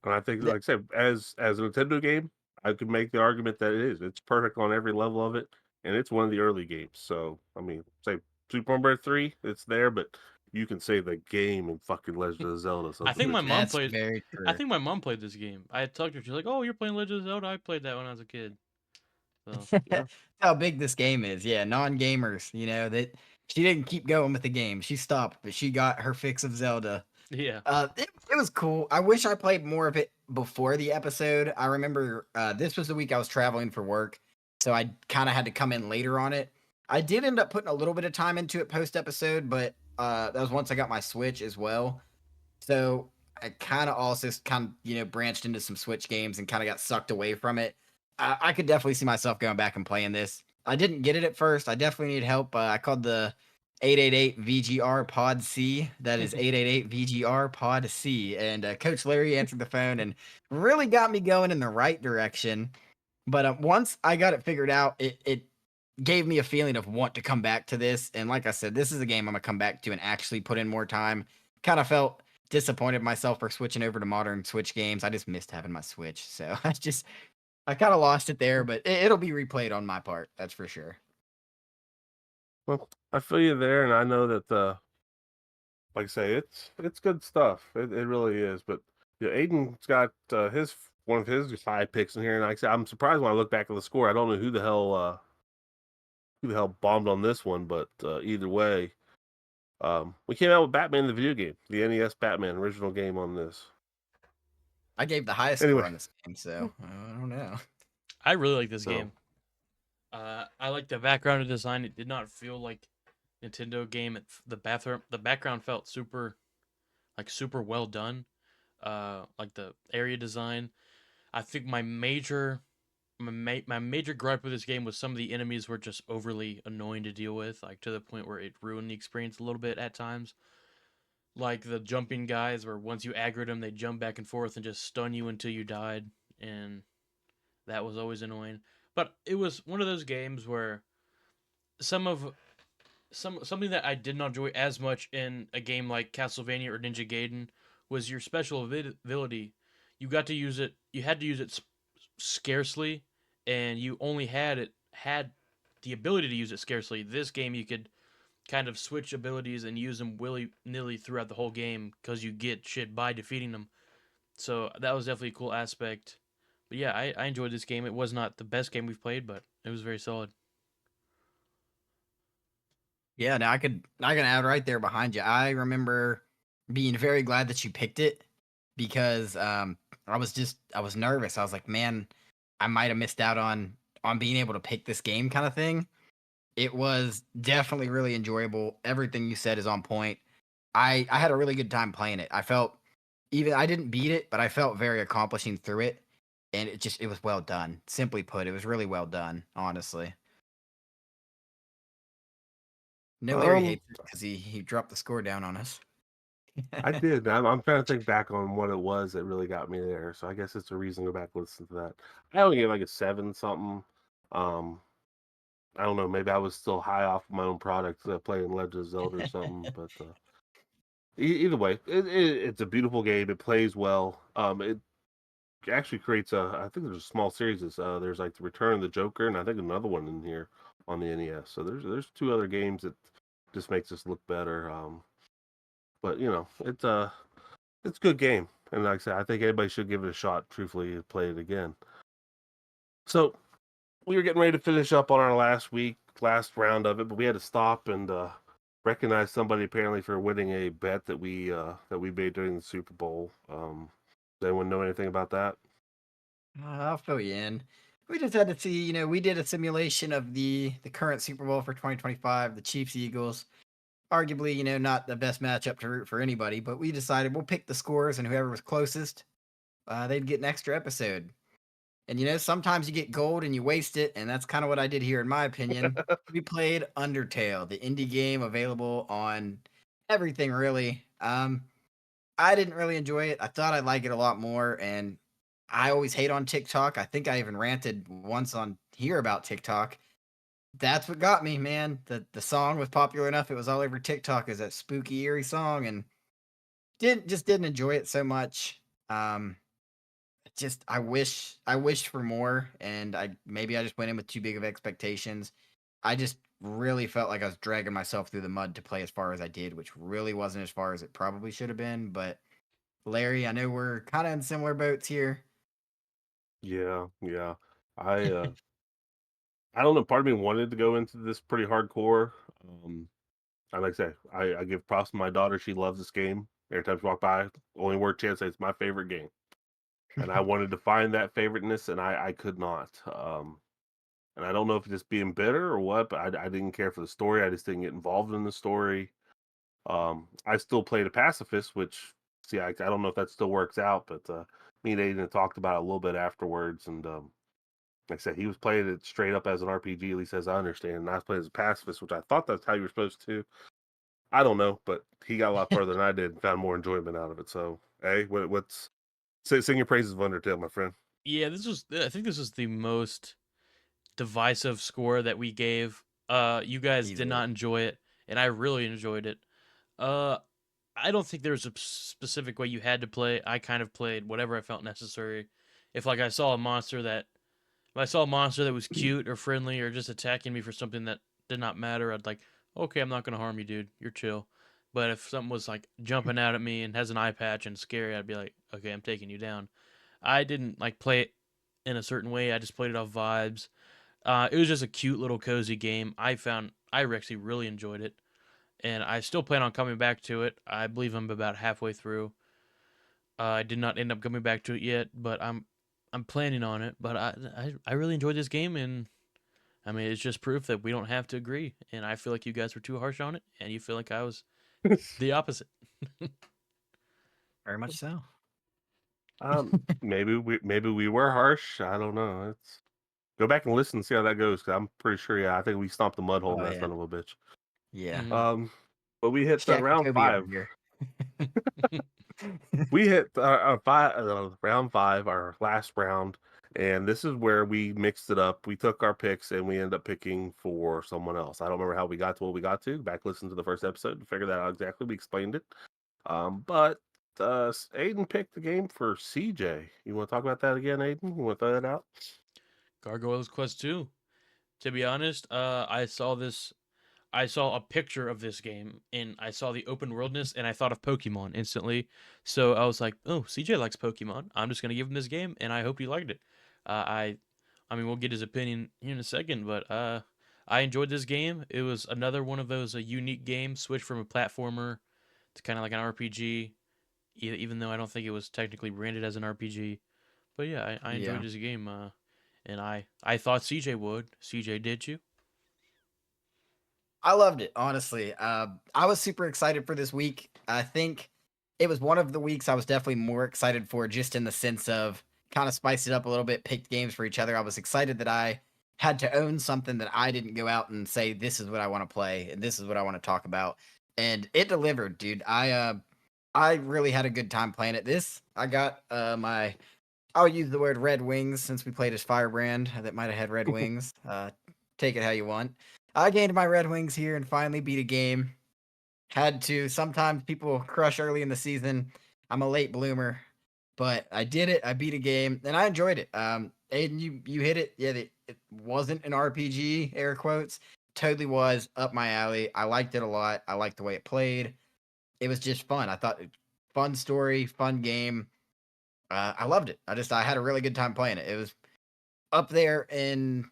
Speaker 1: And I think,
Speaker 3: Th-
Speaker 1: like I said, as a Nintendo game, I could make the argument that it is. It's perfect on every level of it, and it's one of the early games. So, I mean, say Super Mario 3, it's there, but you can say the game in fucking Legend of Zelda. So
Speaker 2: I think my mom
Speaker 3: That's
Speaker 2: played.
Speaker 3: very
Speaker 2: I
Speaker 3: true.
Speaker 2: think my mom played this game. I had talked to her. She's like, "Oh, you're playing Legend of Zelda. I played that when I was a kid." So
Speaker 1: yeah,
Speaker 3: How big this game is. Yeah, non-gamers, that she didn't keep going with the game. She stopped, but she got her fix of Zelda.
Speaker 2: yeah,
Speaker 3: It was cool. I wish I played more of it before the episode. I remember this was the week I was traveling for work, so I kind of had to come in later on it. I did end up putting a little bit of time into it post episode, but that was once I got my Switch as well. So I kind of also kind of branched into some Switch games and kind of got sucked away from it. I could definitely see myself going back and playing this. I didn't get it at first. I definitely need help. I called the 888 VGR Pod C. That is 888 VGR Pod C. And Coach Larry answered the phone and really got me going in the right direction. But once I got it figured out, it gave me a feeling of want to come back to this. And like I said, this is a game I'm gonna come back to and actually put in more time. Kind of felt disappointed myself for switching over to modern Switch games. I just missed having my Switch, so I kind of lost it there. But it'll be replayed on my part, that's for sure.
Speaker 1: well, I feel you there, and I know that like I say, it's good stuff. It really is. But Aiden's got his one of his high picks in here, and like I said, I'm surprised when I look back at the score. I don't know who the hell bombed on this one, but either way, we came out with Batman the video game, the NES Batman original game on this.
Speaker 3: I gave the highest
Speaker 1: Anyway,
Speaker 3: score on this game, so I don't know.
Speaker 2: I really like this
Speaker 1: so
Speaker 2: game. I like the background design. It did not feel like Nintendo game. The background felt super well done. Like the area design. I think my major gripe with this game was some of the enemies were just overly annoying to deal with, like to the point where it ruined the experience a little bit at times. Like the jumping guys, where once you aggroed them, they jump back and forth and just stun you until you died, and that was always annoying. But it was one of those games where some of something that I did not enjoy as much in a game like Castlevania or Ninja Gaiden was your special ability. You got to use it. You had to use it scarcely, and you only had the ability to use it scarcely. This game, you could kind of switch abilities and use them willy nilly throughout the whole game because you get shit by defeating them. So that was definitely a cool aspect. But yeah, I enjoyed this game. It was not the best game we've played, but it was very solid.
Speaker 3: Yeah, no, I can add right there behind you. I remember being very glad that you picked it because I was nervous. I was like, man, I might have missed out on being able to pick this game kind of thing. It was definitely really enjoyable. Everything you said is on point. I had a really good time playing it. I felt even I didn't beat it, but I felt very accomplishing through it, and it was well done. Simply put, it was really well done, honestly. No, Larry
Speaker 1: um,
Speaker 3: hates it because he dropped the score down on us.
Speaker 1: I did. I'm trying to think back on what it was that really got me there. So I guess it's a reason to go back and listen to that. I only gave like a 7 something. Um, I don't know. Maybe I was still high off my own product playing Legend of Zelda or something. But Either way, it's a beautiful game. It plays well. It actually creates a. I think there's a small series. There's like the Return of the Joker, and I think another one in here on the NES. So there's two other games that just makes this look better. But it's a good game, and like I said, I think anybody should give it a shot. Truthfully, to play it again. So we were getting ready to finish up on our last round of it, but we had to stop and recognize somebody apparently for winning a bet that we made during the Super Bowl. Does anyone know anything about that?
Speaker 3: I'll fill you in. We just had to see, we did a simulation of the current Super Bowl for 2025, the Chiefs Eagles. Arguably, not the best matchup to root for anybody, but we decided we'll pick the scores and whoever was closest, they'd get an extra episode. And sometimes you get gold and you waste it, and that's kind of what I did here, in my opinion. We played Undertale, the indie game available on everything, really. I didn't really enjoy it. I thought I'd like it a lot more, and I always hate on TikTok. I think I even ranted once on here about TikTok. That's what got me, man. The song was popular enough; it was all over TikTok as that spooky, eerie song, and didn't enjoy it so much. Um, just I wished for more, and I just went in with too big of expectations. I just really felt like I was dragging myself through the mud to play as far as I did, which really wasn't as far as it probably should have been. But Larry, I know we're kind of in similar boats here.
Speaker 1: Yeah, yeah. I uh I don't know. Part of me wanted to go into this pretty hardcore. Um, and like I say, I give props to my daughter. She loves this game. Every time she walk by, only word chance say it's my favorite game. And I wanted to find that favoriteness, and I could not. And I don't know if it's just being bitter or what, but I didn't care for the story. I just didn't get involved in the story. I still played a pacifist, which see, I don't know if that still works out, but me and Aidan talked about it a little bit afterwards, and like I said, he was playing it straight up as an RPG, at least as I understand, and I was playing as a pacifist, which I thought that's how you were supposed to. I don't know, but he got a lot further than I did and found more enjoyment out of it. So, hey, what's sing your praises of Undertale, my friend.
Speaker 2: Yeah, I think this was the most divisive score that we gave. You guys did
Speaker 3: Easily.
Speaker 2: not enjoy it, and I really enjoyed it. Uh, I don't think there was a specific way you had to play. I kind of played whatever I felt necessary. If like I saw a monster that if I saw a monster that was cute or friendly or just attacking me for something that did not matter, I'd like, okay, I'm not gonna harm you, dude. You're chill. But if something was like jumping out at me and has an eye patch and scary, I'd be like, okay, I'm taking you down. I didn't like play it in a certain way. I just played it off vibes. It was just a cute little cozy game. I actually really enjoyed it, and I still plan on coming back to it. I believe I'm about halfway through. I did not end up coming back to it yet, but I'm planning on it. But I really enjoyed this game, and I mean it's just proof that we don't have to agree. And I feel like you guys were too harsh on it, and you feel like I was the opposite.
Speaker 3: Very much so.
Speaker 1: Maybe we were harsh. I don't know. It's go back and listen and see how that goes. Cause I'm pretty sure. Yeah, I think we stomped the mud hole in
Speaker 3: Oh
Speaker 1: that
Speaker 3: yeah.
Speaker 1: son of a bitch.
Speaker 3: Yeah.
Speaker 2: Mhm.
Speaker 1: Um, but we hit
Speaker 3: Shaq and
Speaker 1: round
Speaker 3: Kobe over
Speaker 1: five.
Speaker 3: here.
Speaker 1: We hit round five, our last round, and this is where we mixed it up. We took our picks and we ended up picking for someone else. I don't remember how we got to what we got to. Back listen to the first episode to figure that out exactly. We explained it. But Aiden picked the game for CJ. You want to talk about that again, Aiden? You want to throw that out?
Speaker 2: Gargoyles Quest 2. To be honest, I saw a picture of this game and I saw the open worldness and I thought of Pokemon instantly. So I was like, "Oh, CJ likes Pokemon. I'm just gonna give him this game, and I hope he liked it." Uh, I, I mean, we'll get his opinion here in a second, but I enjoyed this game. It was another one of those unique games, switched from a platformer to kind of like an RPG, even though I don't think it was technically branded as an RPG. But yeah, I enjoyed
Speaker 3: Yeah.
Speaker 2: this game, and I thought CJ would. CJ, did you?
Speaker 3: I loved it, honestly. I was super excited for this week. I think it was one of the weeks I was definitely more excited for, just in the sense of kind of spiced it up a little bit, picked games for each other. I was excited that I had to own something that I didn't go out and say, this is what I want to play and this is what I want to talk about. And it delivered, dude. I really had a good time playing it. I got my I'll use the word Red Wings since we played as Firebrand that might have had Red Wings. Take it how you want. I gained my Red Wings here and finally beat a game. Had to. Sometimes people crush early in the season. I'm a late bloomer, but I did it. I beat a game and I enjoyed it. Aiden, you hit it. Yeah, it wasn't an RPG, air quotes. Totally was up my alley. I liked it a lot. I liked the way it played. It was just fun. I thought fun story, fun game. I loved it. I had a really good time playing it. It was up there in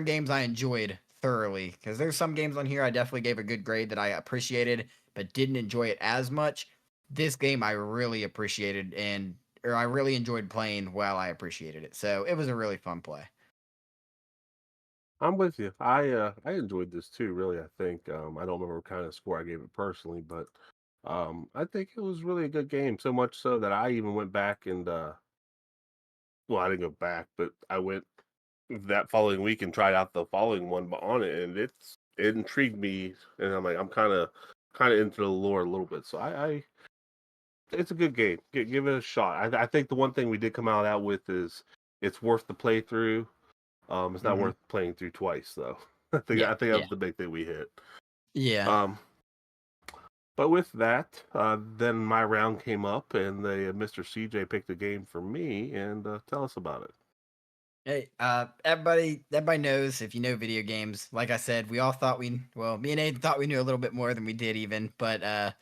Speaker 3: games I enjoyed thoroughly, because there's some games on here I definitely gave a good grade that I appreciated but didn't enjoy it as much. This game I really appreciated, and or I really enjoyed playing while I appreciated it. So it was a really fun play.
Speaker 1: I'm with you. I enjoyed this too, really, I think. I don't remember what kind of score I gave it personally, but I think it was really a good game, so much so that I even went back and well, I didn't go back, but I went that following week and tried out the following one on it, and it intrigued me, and I'm like, I'm kind of into the lore a little bit, so I it's a good game. Give it a shot. I think the one thing we did come out with is it's worth the playthrough. It's not
Speaker 3: Hmm.
Speaker 1: worth playing through twice though.
Speaker 3: Yeah,
Speaker 1: I think that
Speaker 3: yeah,
Speaker 1: was the big thing we hit.
Speaker 3: yeah.
Speaker 1: Um, but with that, then my round came up, and the Mr. CJ picked a game for me, and tell us about it.
Speaker 3: Hey, everybody knows, if you know video games. Like I said, we all thought well, me and Aiden thought we knew a little bit more than we did even, but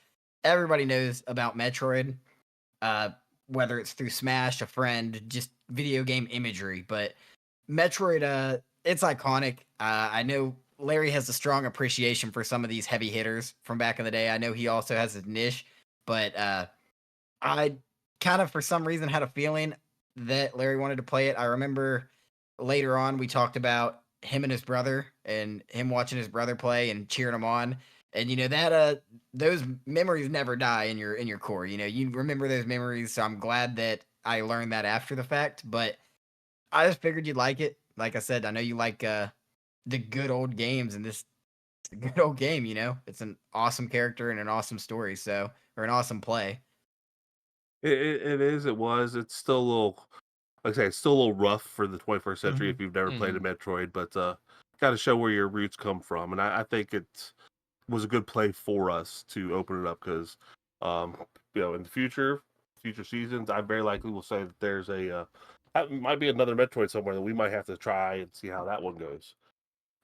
Speaker 3: everybody knows about Metroid. uh, Whether it's through Smash, a friend, just video game imagery. But Metroid, it's iconic. I know Larry has a strong appreciation for some of these heavy hitters from back in the day. I know he also has his niche, but I kind of, for some reason, had a feeling that Larry wanted to play it. I remember later on we talked about him and his brother, and him watching his brother play and cheering him on. And that those memories never die in your core. You remember those memories. So I'm glad that I learned that after the fact. But I just figured you'd like it. Like I said, I know you like the good old games, and this is a good old game. It's an awesome character and an awesome story. So, or an awesome play.
Speaker 1: It is. It was. It's still a little, like I say, it's still a little rough for the 21st century
Speaker 3: Hmm.
Speaker 1: if you've never played a
Speaker 2: Hmm.
Speaker 1: Metroid, but got to show where your roots come from, and I think it was a good play for us to open it up because, um, in the future seasons, I very likely will say that there's that might be another Metroid somewhere that we might have to try and see how that one goes.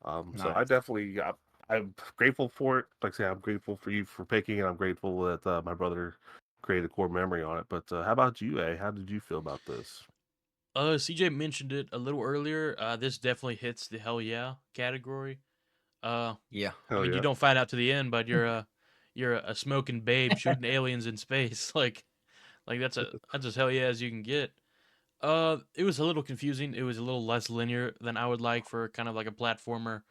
Speaker 1: So I
Speaker 3: Nice.
Speaker 1: definitely, I'm grateful for it. Like I say, I'm grateful for you for picking it. I'm grateful that my brother created a core memory on it. But how about you, A? How did you feel about this?
Speaker 2: CJ mentioned it a little earlier. This definitely hits the hell yeah category. Uh,
Speaker 3: Yeah.
Speaker 2: I
Speaker 1: Hell
Speaker 2: mean, you
Speaker 1: yeah.
Speaker 2: don't find out to the end, but you're a smoking babe shooting aliens in space. Like that's as hell yeah as you can get. It was a little confusing. It was a little less linear than I would like for kind of like a platformer.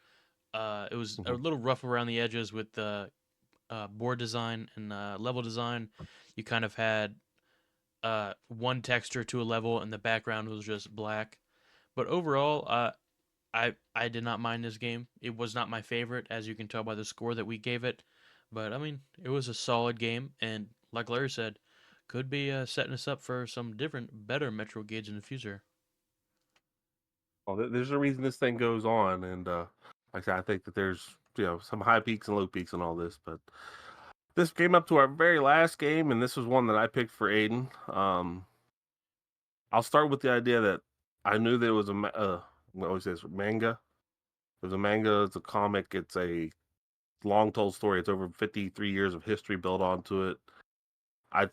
Speaker 2: It was a
Speaker 1: Mhm.
Speaker 2: little rough around the edges with the board design and level design. You kind of had one texture to a level, and the background was just black. But overall, I did not mind this game. It was not my favorite, as you can tell by the score that we gave it. But I mean, it was a solid game, and like Larry said, could be setting us up for some different, better Metro games in the future.
Speaker 1: Well, there's a reason this thing goes on, and like I said, I think that there's some high peaks and low peaks and all this, but this came up to our very last game, and this was one that I picked for Aiden. I'll start with the idea that I knew that it was what always says manga. It was a manga. It's a comic. It's a long told story. It's over 53 years of history built onto it. I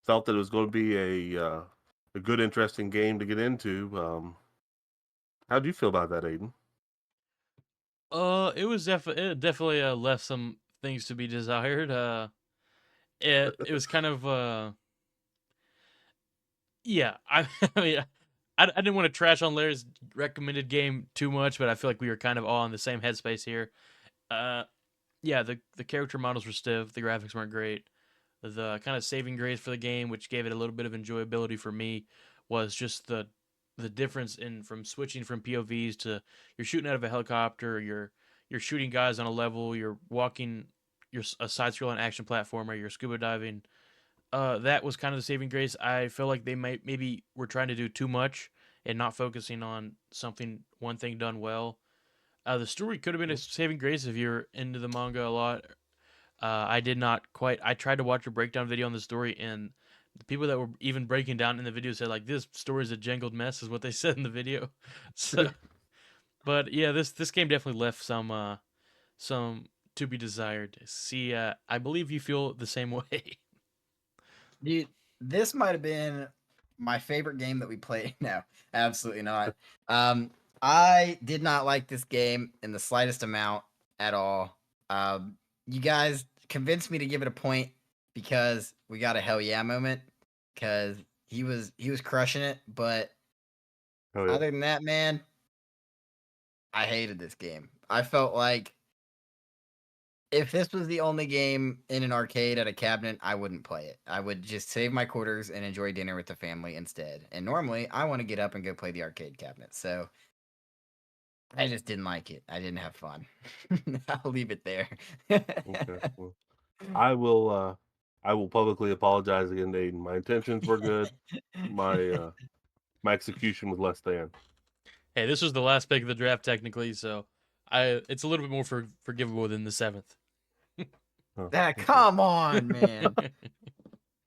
Speaker 1: felt that it was going to be a good, interesting game to get into. How do you feel about that, Aiden?
Speaker 2: It was definitely left some things to be desired. It was kind of yeah. I mean, I didn't want to trash on Larry's recommended game too much, but I feel like we were kind of all in the same headspace here. Uh, yeah, the character models were stiff, the graphics weren't great. The kind of saving grace for the game, which gave it a little bit of enjoyability for me, was just the difference in from switching from POVs to you're shooting out of a helicopter, you're shooting guys on a level, you're walking, you're a side-scrolling action platformer, you're scuba diving. That was kind of the saving grace. I feel like they might maybe were trying to do too much and not focusing on one thing done well. The story could have been a saving grace if you're into the manga a lot. I did not quite. I tried to watch a breakdown video on the story, and the people that were even breaking down in the video said like, "This story is a jangled mess," is what they said in the video. So, but yeah, this game definitely left some to be desired. See, I believe you feel the same way.
Speaker 3: Dude, this might have been my favorite game that we played. No, absolutely not. Um, I did not like this game in the slightest amount at all. You guys convinced me to give it a point because we got a hell yeah moment because he was crushing it. But
Speaker 1: Oh yeah.
Speaker 3: other than that, man, I hated this game. I felt like if this was the only game in an arcade at a cabinet, I wouldn't play it. I would just save my quarters and enjoy dinner with the family instead. And normally, I want to get up and go play the arcade cabinet. So I just didn't like it. I didn't have fun. I'll leave it there.
Speaker 1: Okay. Well, I will. I will publicly apologize again, Aiden. My intentions were good. My execution was less than.
Speaker 2: Hey, this was the last pick of the draft technically, so it's a little bit more forgivable than the seventh.
Speaker 1: Oh, okay.
Speaker 3: Come on, man.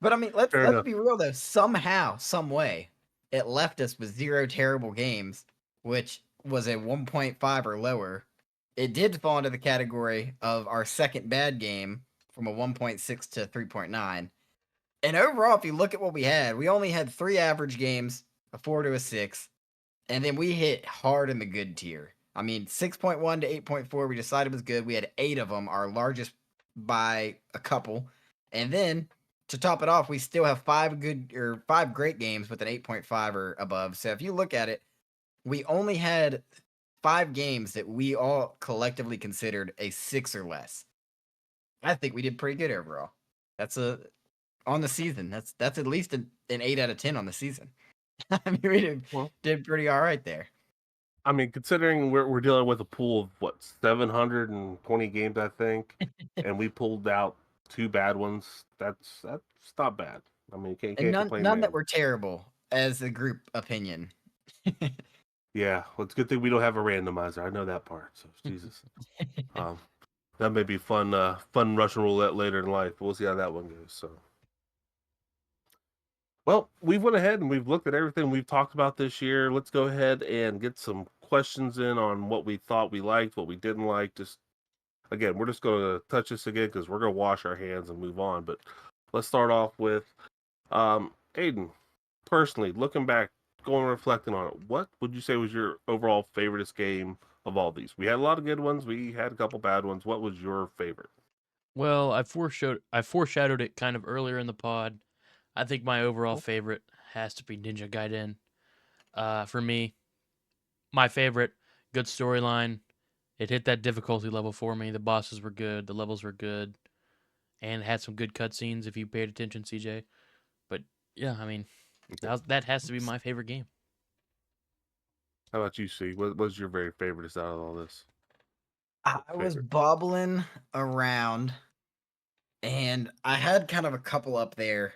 Speaker 3: But I mean, let's
Speaker 1: Fair
Speaker 3: let's
Speaker 1: enough.
Speaker 3: be real though. Somehow, some way, it left us with 0 terrible games, which was a 1.5 or lower. It did fall into the category of our second bad game from a 1.6 to 3.9. And overall, if you look at what we only had 3 average games, a 4 to a 6, and then we hit hard in the good tier. I mean, 6.1 to 8.4, we decided was good. We had 8 of them, our largest by a couple. And then to top it off, we still have 5 great games with an 8.5 or above. So if you look at it, we only had 5 games that we all collectively considered a 6 or less. I think we did pretty good overall. That's a on the season. That's at least an 8 out of 10 on the season. I mean, we
Speaker 1: Well,
Speaker 3: did pretty all right there.
Speaker 1: I mean, considering we're dealing with a pool of what 720 games, I think, and we pulled out 2 bad ones. That's not bad. I mean,
Speaker 3: And
Speaker 1: can't
Speaker 3: none
Speaker 1: complain
Speaker 3: none that
Speaker 1: there.
Speaker 3: were terrible as a group opinion.
Speaker 1: Yeah, well, it's a good thing we don't have a randomizer. I know that part. So Jesus, um, that may be fun. Fun Russian roulette later in life. We'll see how that one goes. So. Well, we went ahead and we've looked at everything we've talked about this year. Let's go ahead and get some questions in on what we thought we liked, what we didn't like. Just again, we're just going to touch this again because we're going to wash our hands and move on. But let's start off with Aiden. Personally, looking back, going reflecting on it, what would you say was your overall favoriteest game of all these? We had a lot of good ones. We had a couple bad ones. What was your favorite?
Speaker 2: Well, I foreshadowed it kind of earlier in the pod. I think my overall favorite has to be Ninja Gaiden. For me, my favorite, good storyline. It hit that difficulty level for me. The bosses were good, the levels were good, and it had some good cutscenes if you paid attention, CJ. But yeah, I mean,
Speaker 1: Okay.
Speaker 2: that has to be my favorite game.
Speaker 1: How about you, C? What was your very favoriteest out of all this?
Speaker 3: I was
Speaker 1: Favorite.
Speaker 3: bobbling around, and I had kind of a couple up there.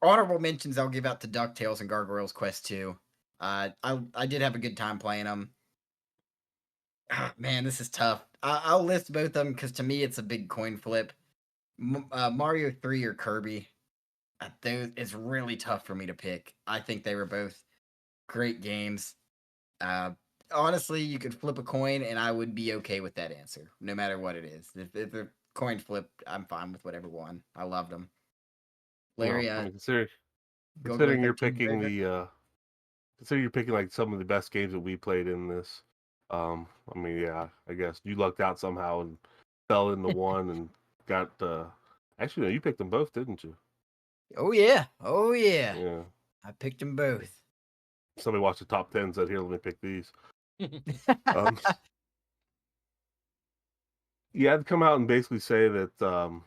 Speaker 3: Honorable mentions I'll give out to DuckTales and Gargoyles Quest 2. I did have a good time playing them. Man, this is tough. I'll list both of them because to me it's a big coin flip. Mario 3 or Kirby. It's really tough for me to pick. I think they were both great games. Uh, Honestly, you could flip a coin, and I would be okay with that answer, no matter what it is. If the coin flipped, I'm fine with whatever one. I loved them.
Speaker 1: No,
Speaker 3: Larry,
Speaker 1: I mean
Speaker 3: Golgo
Speaker 1: considering you're
Speaker 3: 13
Speaker 1: picking
Speaker 3: favorite?
Speaker 1: the considering you're picking like some of the best games that we played in this. I mean, yeah, I guess you lucked out somehow and fell into one and got. Actually, no, you picked them both, didn't you?
Speaker 3: Oh yeah, oh yeah.
Speaker 1: Yeah.
Speaker 3: I picked them both.
Speaker 1: Somebody watched the top 10 and said, "Here, let me pick these." Um, yeah, I'd come out and basically say that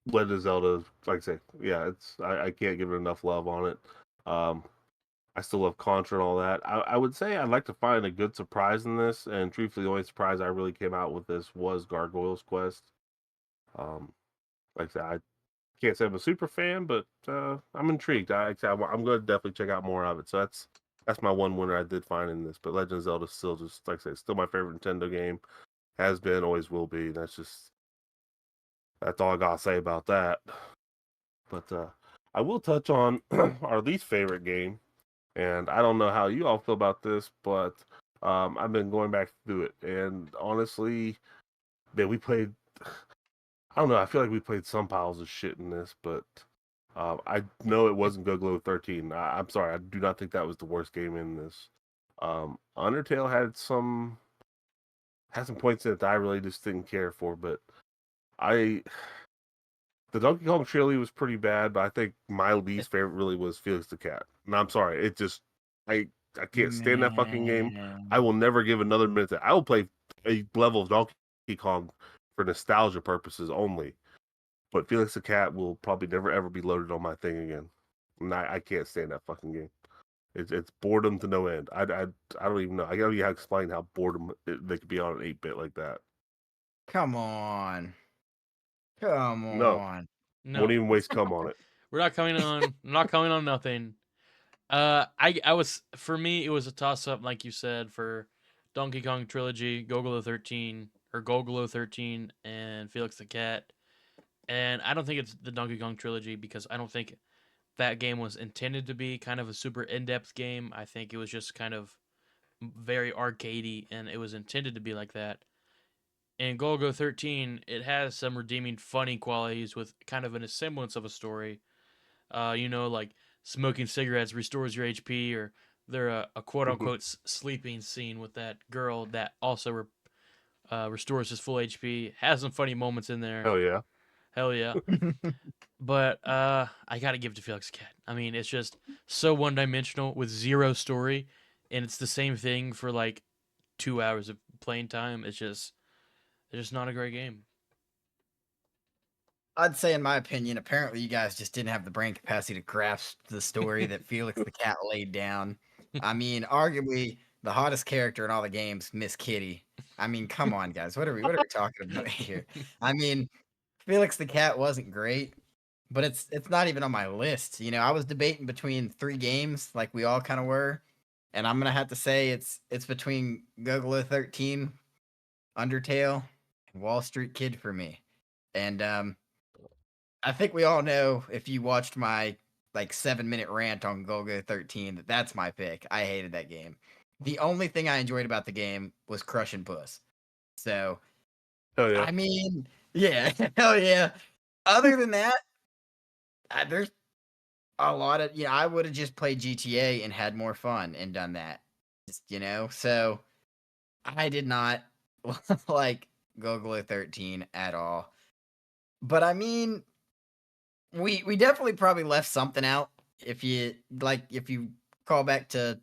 Speaker 1: Legend of Zelda, like I say, yeah, I can't give it enough love on it. Um, I still love Contra and all that. I would say I'd like to find a good surprise in this, and truthfully, the only surprise I really came out with this was Gargoyles Quest. Um, like I said, I can't say I'm a super fan, but I'm intrigued. I'm going to definitely check out more of it. So that's my one winner I did find in this. But Legend of Zelda is still just like I said, still my favorite Nintendo game. Has been, always will be. That's just That's all I gotta say about that. But I will touch on our least favorite game, and I don't know how you all feel about this, but I've been going back through it, and honestly, man, we played. I don't know. I feel like we played some piles of shit in this, but I know it wasn't Go Glow 13. I'm sorry. I do not think that was the worst game in this. Undertale had some points in it that I really just didn't care for, but I the Donkey Kong trilogy was pretty bad, but I think my least favorite really was Felix the Cat. And I'm sorry, it just I can't stand that fucking game. I
Speaker 3: Man.
Speaker 1: will never give another minute. I will play a level of Donkey Kong for nostalgia purposes only. But Felix the Cat will probably never ever be loaded on my thing again. And I can't stand that fucking game. It's boredom to no end. I don't even know. I don't even how to explain how boredom they could be on an 8-bit like that.
Speaker 3: Come on. Come
Speaker 1: No,
Speaker 3: on.
Speaker 1: won't
Speaker 2: No,
Speaker 1: even waste cum on it.
Speaker 2: we're not coming on. Not coming on nothing. I was for me it was a toss up like you said for Donkey Kong Trilogy, Gogolo 13 or Gogolo 13 and Felix the Cat. And I don't think it's the Donkey Kong Trilogy because I don't think that game was intended to be kind of a super in-depth game. I think it was just kind of very arcadey and it was intended to be like that. In Golgo 13, it has some redeeming funny qualities with kind of an semblance of a story. Like smoking cigarettes restores your HP, or there a quote unquote sleeping scene with that girl that also restores his full HP. Has some funny moments in there.
Speaker 1: Hell yeah.
Speaker 2: Hell yeah. But I gotta give it to Felix Cat. I mean, it's just so one dimensional with zero story, and it's the same thing for like 2 hours of playing time. It's just not a great game.
Speaker 3: I'd say, in my opinion, apparently you guys just didn't have the brain capacity to grasp the story that Felix the Cat laid down. I mean, arguably the hottest character in all the games, Miss Kitty. I mean, come on, guys. What are we talking about here? I mean, Felix the Cat wasn't great, but it's not even on my list. I was debating between three games, like we all kind of were, and I'm gonna have to say it's between Gogolo 13, Undertale, and Wall Street Kid for me. And I think we all know, if you watched my like 7-minute rant on Golgo 13, that's my pick. I hated that game. The only thing I enjoyed about the game was crushing puss. So,
Speaker 1: Hell yeah.
Speaker 3: I mean, yeah, hell yeah. Other than that, there's a lot of, I would have just played GTA and had more fun and done that. So I did not like Golgo 13 at all. But I mean, we definitely probably left something out. If you call back to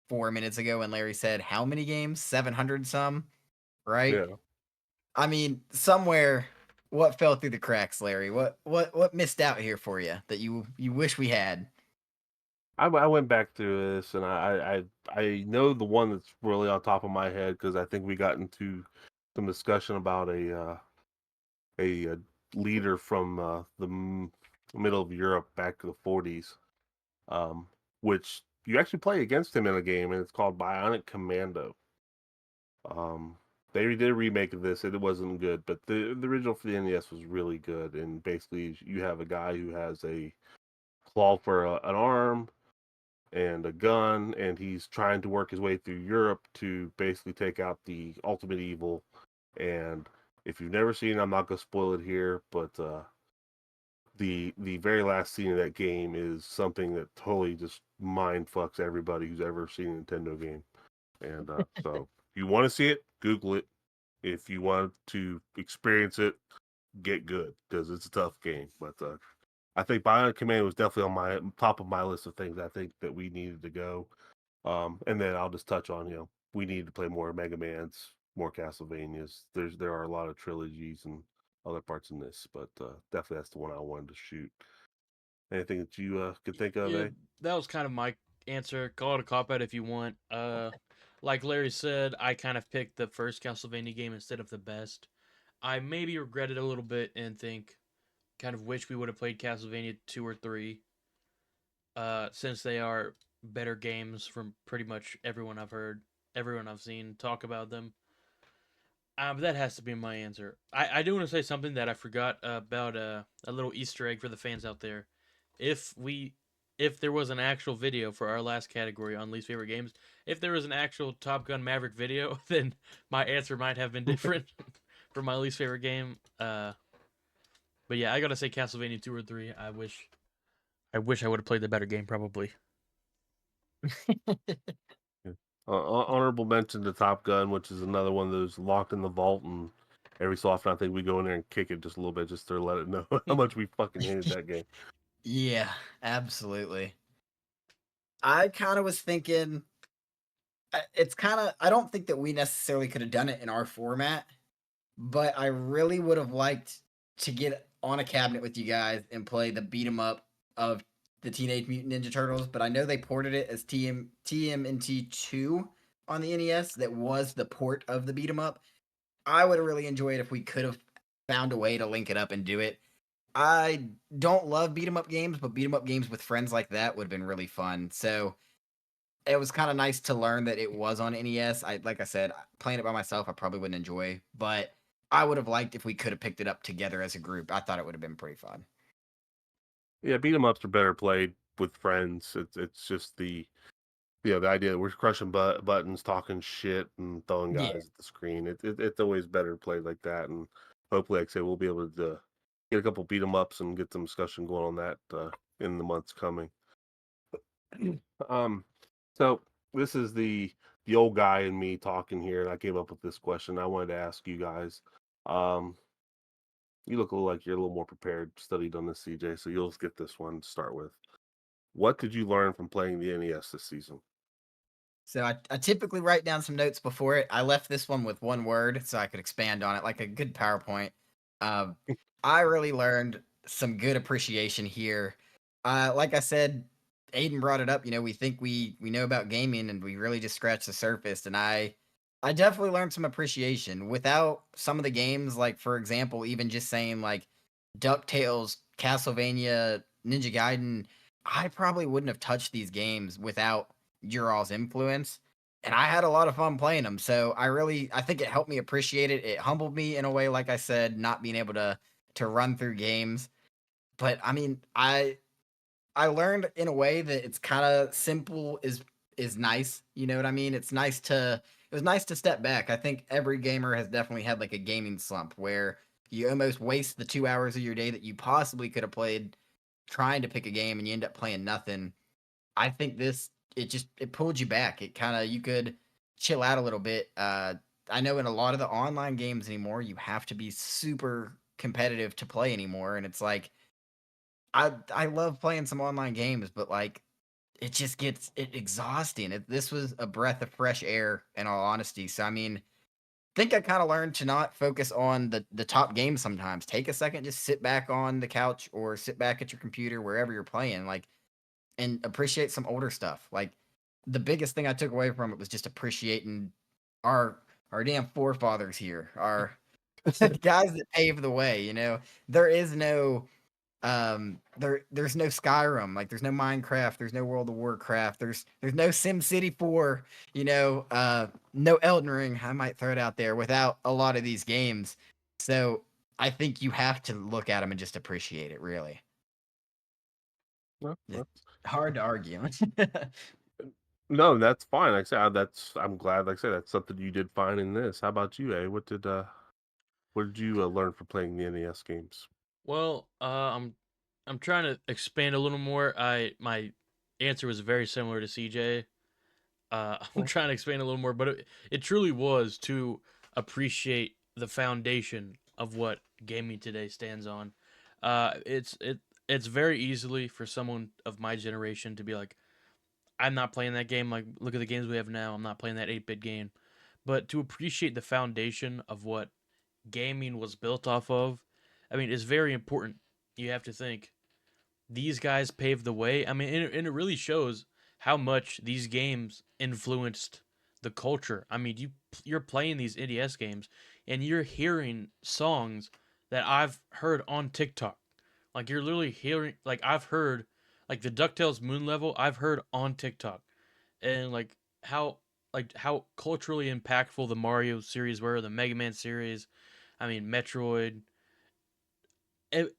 Speaker 3: 4 minutes ago when Larry said how many games, 700 some, right?
Speaker 1: Yeah.
Speaker 3: I mean, somewhere, what fell through the cracks, Larry? What missed out here for you that you wish we had?
Speaker 1: I went back through this, and I know the one that's really on top of my head because I think we got into some discussion about a leader from middle of Europe back to the 40s, um, which you actually play against him in a game, and it's called Bionic Commando. Um, they did a remake of this, and it wasn't good, but the original for the NES was really good. And basically, you have a guy who has a claw for an arm and a gun, and he's trying to work his way through Europe to basically take out the ultimate evil. And if you've never seen it, I'm not gonna spoil it here, but the very last scene of that game is something that totally just mind fucks everybody who's ever seen a Nintendo game. And so, if you want to see it, Google it. If you want to experience it, get good because it's a tough game. But I think Bionic Command was definitely on my top of my list of things I think that we needed to go. And then I'll just touch on, we need to play more Mega Mans, more Castlevanias. There are a lot of trilogies and other parts in this, but definitely that's the one I wanted to shoot. Anything that you could think of,
Speaker 2: Yeah,
Speaker 1: eh?
Speaker 2: that was kind of my answer. Call it a cop out if you want. Like Larry said, I kind of picked the first Castlevania game instead of the best. I maybe regret it a little bit and think kind of wish we would have played Castlevania 2 or 3. Since they are better games from pretty much everyone I've heard, everyone I've seen talk about them. That has to be my answer. I do want to say something that I forgot about a little Easter egg for the fans out there. If we if there was an actual video for our last category on least favorite games, if there was an actual Top Gun Maverick video, then my answer might have been different for my least favorite game. But yeah, I gotta say Castlevania 2 or 3. I wish I would have played the better game probably.
Speaker 1: Yeah. Honorable mention to Top Gun, which is another one of those locked in the vault, and every so often I think we go in there and kick it just a little bit just to let it know how much we fucking hated that game.
Speaker 3: Yeah, absolutely. I kind of was thinking it's kind of I don't think that we necessarily could have done it in our format, but I really would have liked to get on a cabinet with you guys and play the beat 'em up of the Teenage Mutant Ninja Turtles. But I know they ported it as TMNT2 on the NES. That was the port of the beat 'em up. I would have really enjoyed if we could have found a way to link it up and do it. I don't love beat 'em up games, but beat 'em up games with friends like that would have been really fun. So it was kind of nice to learn that it was on NES. Like I said, playing it by myself, I probably wouldn't enjoy, but I would have liked if we could have picked it up together as a group. I thought it would have been pretty fun.
Speaker 1: Yeah, beat 'em ups are better played with friends. It's just the idea that we're crushing buttons, talking shit, and throwing
Speaker 3: Yeah.
Speaker 1: guys at the screen. It's always better played like that, and hopefully, like I say, we'll be able to get a couple beat 'em ups and get some discussion going on that in the months coming. Um, so this is the old guy in me talking here, and I came up with this question. I wanted to ask you guys. Um, you look a little like you're a little more prepared, studied on this, CJ. So you'll get this one to start with. What did you learn from playing the NES this season?
Speaker 3: So I typically write down some notes before it. I left this one with one word so I could expand on it like a good PowerPoint. Um, I really learned some good appreciation here. Like I said, Aiden brought it up. You know, we think we know about gaming, and we really just scratched the surface. And I definitely learned some appreciation without some of the games. Like for example, even just saying like DuckTales, Castlevania, Ninja Gaiden. I probably wouldn't have touched these games without your all's influence. And I had a lot of fun playing them. So I think it helped me appreciate it. It humbled me in a way, like I said, not being able to run through games. But I mean, I learned in a way that it's kind of simple is nice. You know what I mean? It was nice to step back. I think every gamer has definitely had like a gaming slump where you almost waste the 2 hours of your day that you possibly could have played trying to pick a game and you end up playing nothing. I think this it pulled you back. It kind of you could chill out a little bit. I know in a lot of the online games anymore, you have to be super competitive to play anymore, and it's like I love playing some online games, but like it just gets exhausting. This was a breath of fresh air, in all honesty. So I mean, think I kind of learned to not focus on the top games sometimes. Take a second, just sit back on the couch or sit back at your computer wherever you're playing. Like and appreciate some older stuff. Like the biggest thing I took away from it was just appreciating our our damn forefathers here, our guys that paved the way. You know, there is no there's no Skyrim, like there's no Minecraft, there's no World of Warcraft, there's no Sim City 4, you know, no Elden Ring. I might throw it out there without a lot of these games. So I think you have to look at them and just appreciate it. Really,
Speaker 1: No,
Speaker 3: it's hard to argue.
Speaker 1: no, that's fine. Like I said, I'm glad. Like I said, that's something you did fine in this. How about you, A? What did you learn from playing the NES games?
Speaker 2: Well, I'm trying to expand a little more. I my answer was very similar to CJ. I'm
Speaker 1: Well,
Speaker 2: trying to explain a little more, but it truly was to appreciate the foundation of what gaming today stands on. It's very easily for someone of my generation to be like, I'm not playing that game. Like, look at the games we have now. I'm not playing that 8-bit game. But to appreciate the foundation of what gaming was built off of, I mean, it's very important. You have to think these guys paved the way. I mean, and it really shows how much these games influenced the culture. I mean, you're playing these NES games and you're hearing songs that I've heard on TikTok. Like you're literally hearing like I've heard like the DuckTales Moon Level I've heard on TikTok. And like how like how culturally impactful the Mario series were, the Mega Man series. I mean, Metroid,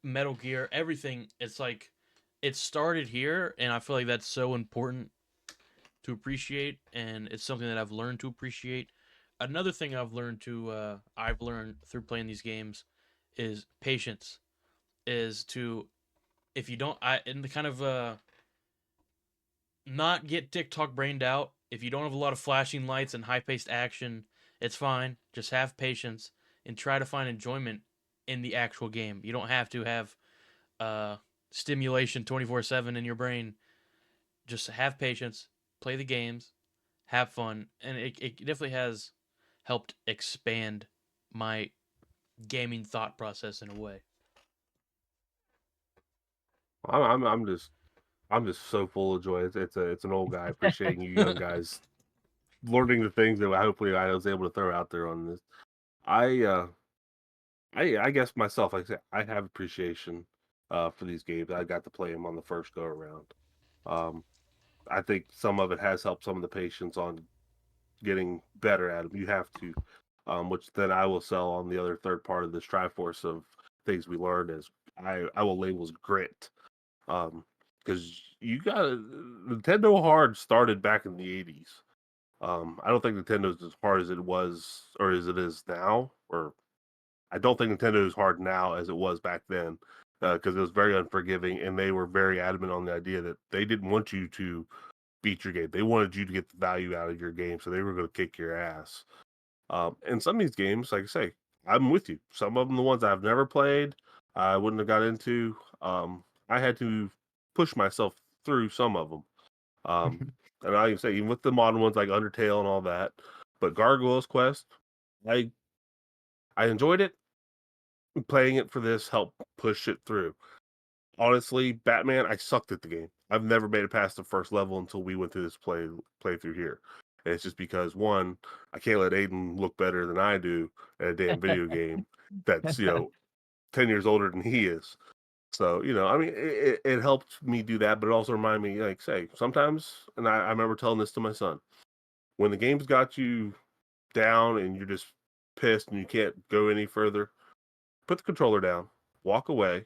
Speaker 2: Metal Gear, everything. It's like it started here, and I feel like that's so important to appreciate, and it's something that I've learned to appreciate. Another thing I've learned through playing these games is patience. Is to if you don't, I in the kind of not get TikTok brained out. If you don't have a lot of flashing lights and high paced action, it's fine. Just have patience and try to find enjoyment in the actual game. You don't have to have uh, stimulation 24/7 in your brain. Just have patience, play the games, have fun, and it definitely has helped expand my gaming thought process in a way.
Speaker 1: I'm just so full of joy. It's an old guy appreciating you young guys learning the things that hopefully I was able to throw out there on this. I uh I guess myself, like I said, I have appreciation for these games. I got to play them on the first go around. Um, I think some of it has helped some of the patience on getting better at them. You have to, which then I will sell on the other third part of this Triforce of things we learned as I will label as grit. Because you got Nintendo hard started back in the 80s. I don't think Nintendo's as hard as it was or as it is now, or I don't think Nintendo is hard now as it was back then, because it was very unforgiving, and they were very adamant on the idea that they didn't want you to beat your game. They wanted you to get the value out of your game, so they were going to kick your ass. And some of these games, like I say, I'm with you. Some of them, the ones I've never played, I wouldn't have got into. I had to push myself through some of them. And I even say, even with the modern ones like Undertale and all that, but Gargoyle's Quest, I I enjoyed it. Playing it for this helped push it through. Honestly, Batman, I sucked at the game. I've never made it past the first level until we went through this playthrough here. And it's just because one, I can't let Aidan look better than I do at a damn video game that's 10 years older than he is. So I mean, it helped me do that, but it also reminded me, like, say, sometimes, and I remember telling this to my son, when the game's got you down and you're just pissed and you can't go any further, put the controller down, walk away,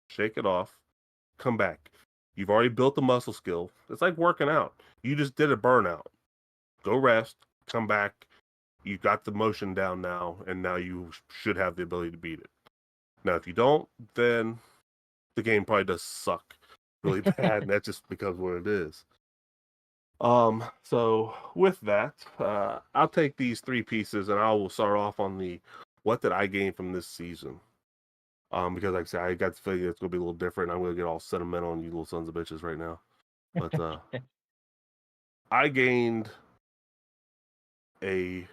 Speaker 1: shake it off, come back. You've already built the muscle skill. It's like working out. You just did a burnout. Go rest, come back. You've got the motion down now, and now you should have the ability to beat it. Now, if you don't, then the game probably does suck really bad, and that just becomes what it is. So with that, I'll take these three pieces, and I will start off on the what did I gain from this season. Because like I said, I got the feeling it's gonna be a little different. I'm gonna get all sentimental on you little sons of bitches right now. But I gained a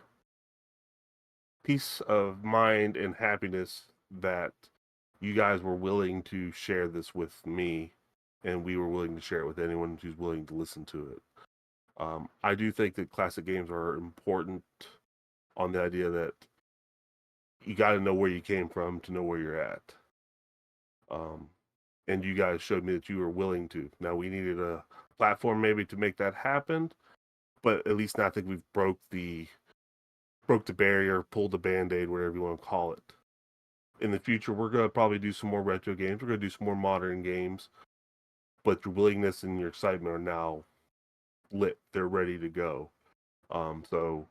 Speaker 1: peace of mind and happiness that you guys were willing to share this with me, and we were willing to share it with anyone who's willing to listen to it. I do think that classic games are important on the idea that you got to know where you came from to know where you're at. Um, and you guys showed me that you were willing to. Now we needed a platform maybe to make that happen, but at least now I think we've broke the barrier, pulled the band-aid, whatever you want to call it. In the future, we're gonna probably do some more retro games. We're gonna do some more modern games, but your willingness and your excitement are now lit. They're ready to go. So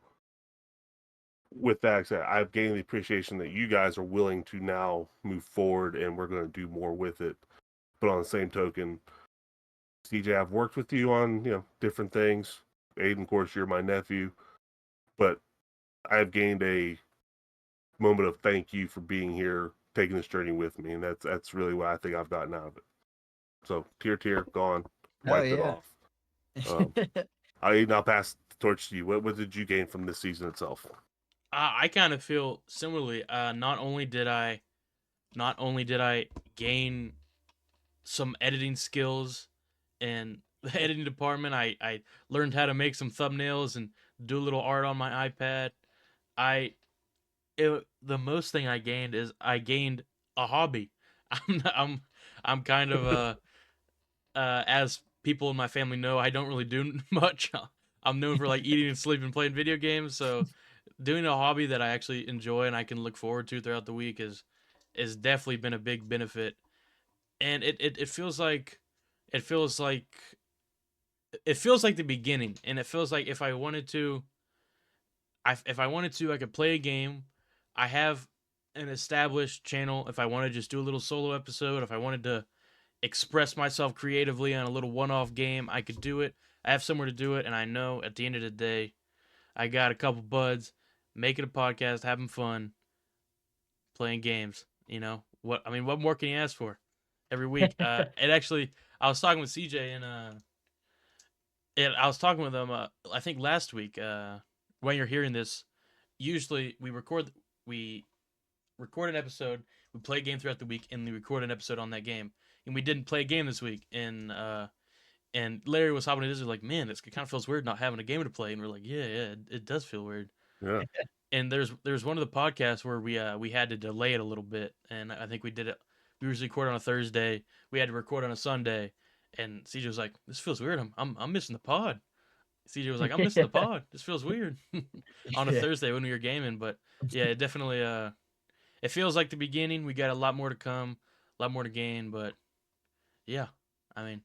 Speaker 1: with that said, I've gained the appreciation that you guys are willing to now move forward, and we're going to do more with it. But on the same token, CJ, I've worked with you on different things. Aiden, of course, you're my nephew, but I've gained a moment of thank you for being here, taking this journey with me, and that's really what I think I've gotten out of it. So tear, gone,
Speaker 3: Oh
Speaker 1: wiped it
Speaker 3: yeah.
Speaker 1: off. Um, I'll pass the torch to you. What did you gain from this season itself?
Speaker 2: I kind of feel similarly. Not only did I gain some editing skills and the editing department, I learned how to make some thumbnails and do a little art on my iPad. The most thing I gained is I gained a hobby. I'm kind of as people in my family know, I don't really do much I'm known for like eating and sleeping and playing video games. So doing a hobby that I actually enjoy and I can look forward to throughout the week is definitely been a big benefit. And it feels like it feels like it feels like the beginning, and it feels like if I wanted to, if I wanted to, I could play a game. I have an established channel. If I want to just do a little solo episode, if I wanted to express myself creatively on a little one-off game, I could do it. I have somewhere to do it, and I know at the end of the day, I got a couple buds making a podcast, having fun, playing games. What I mean, what more can you ask for? Every week, it actually, I was talking with CJ and I was talking with him. I think last week. When you're hearing this, usually we record an episode, we play a game throughout the week, and we record an episode on that game. And we didn't play a game this week, and Larry was hopping into this, like, man, it kind of feels weird not having a game to play. And we're like, yeah, it does feel weird.
Speaker 1: Yeah.
Speaker 2: And there's one of the podcasts where we had to delay it a little bit, and I think we did it. We usually record on a Thursday. We had to record on a Sunday, and CJ was like, "This feels weird. I'm missing the pod." CJ was like, "I'm missing the pod. This feels weird." On a
Speaker 3: Yeah.
Speaker 2: Thursday when we were gaming, but yeah, it definitely it feels like the beginning. We got a lot more to come, a lot more to gain, but yeah, I mean,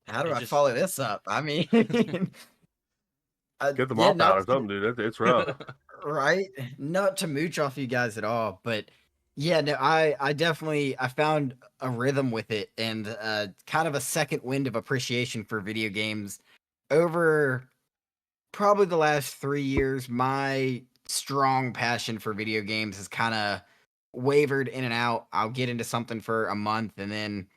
Speaker 3: How do
Speaker 2: it
Speaker 3: I
Speaker 2: just
Speaker 3: follow this up? I mean,
Speaker 1: Get the
Speaker 3: yeah,
Speaker 1: mop out
Speaker 3: not
Speaker 1: or something, dude. It's rough.
Speaker 3: right, not to mooch off you guys at all, but yeah, no, I definitely I found a rhythm with it and kind of a second wind of appreciation for video games over probably the last 3 years. My strong passion for video games has kind of wavered in and out. I'll get into something for a month and then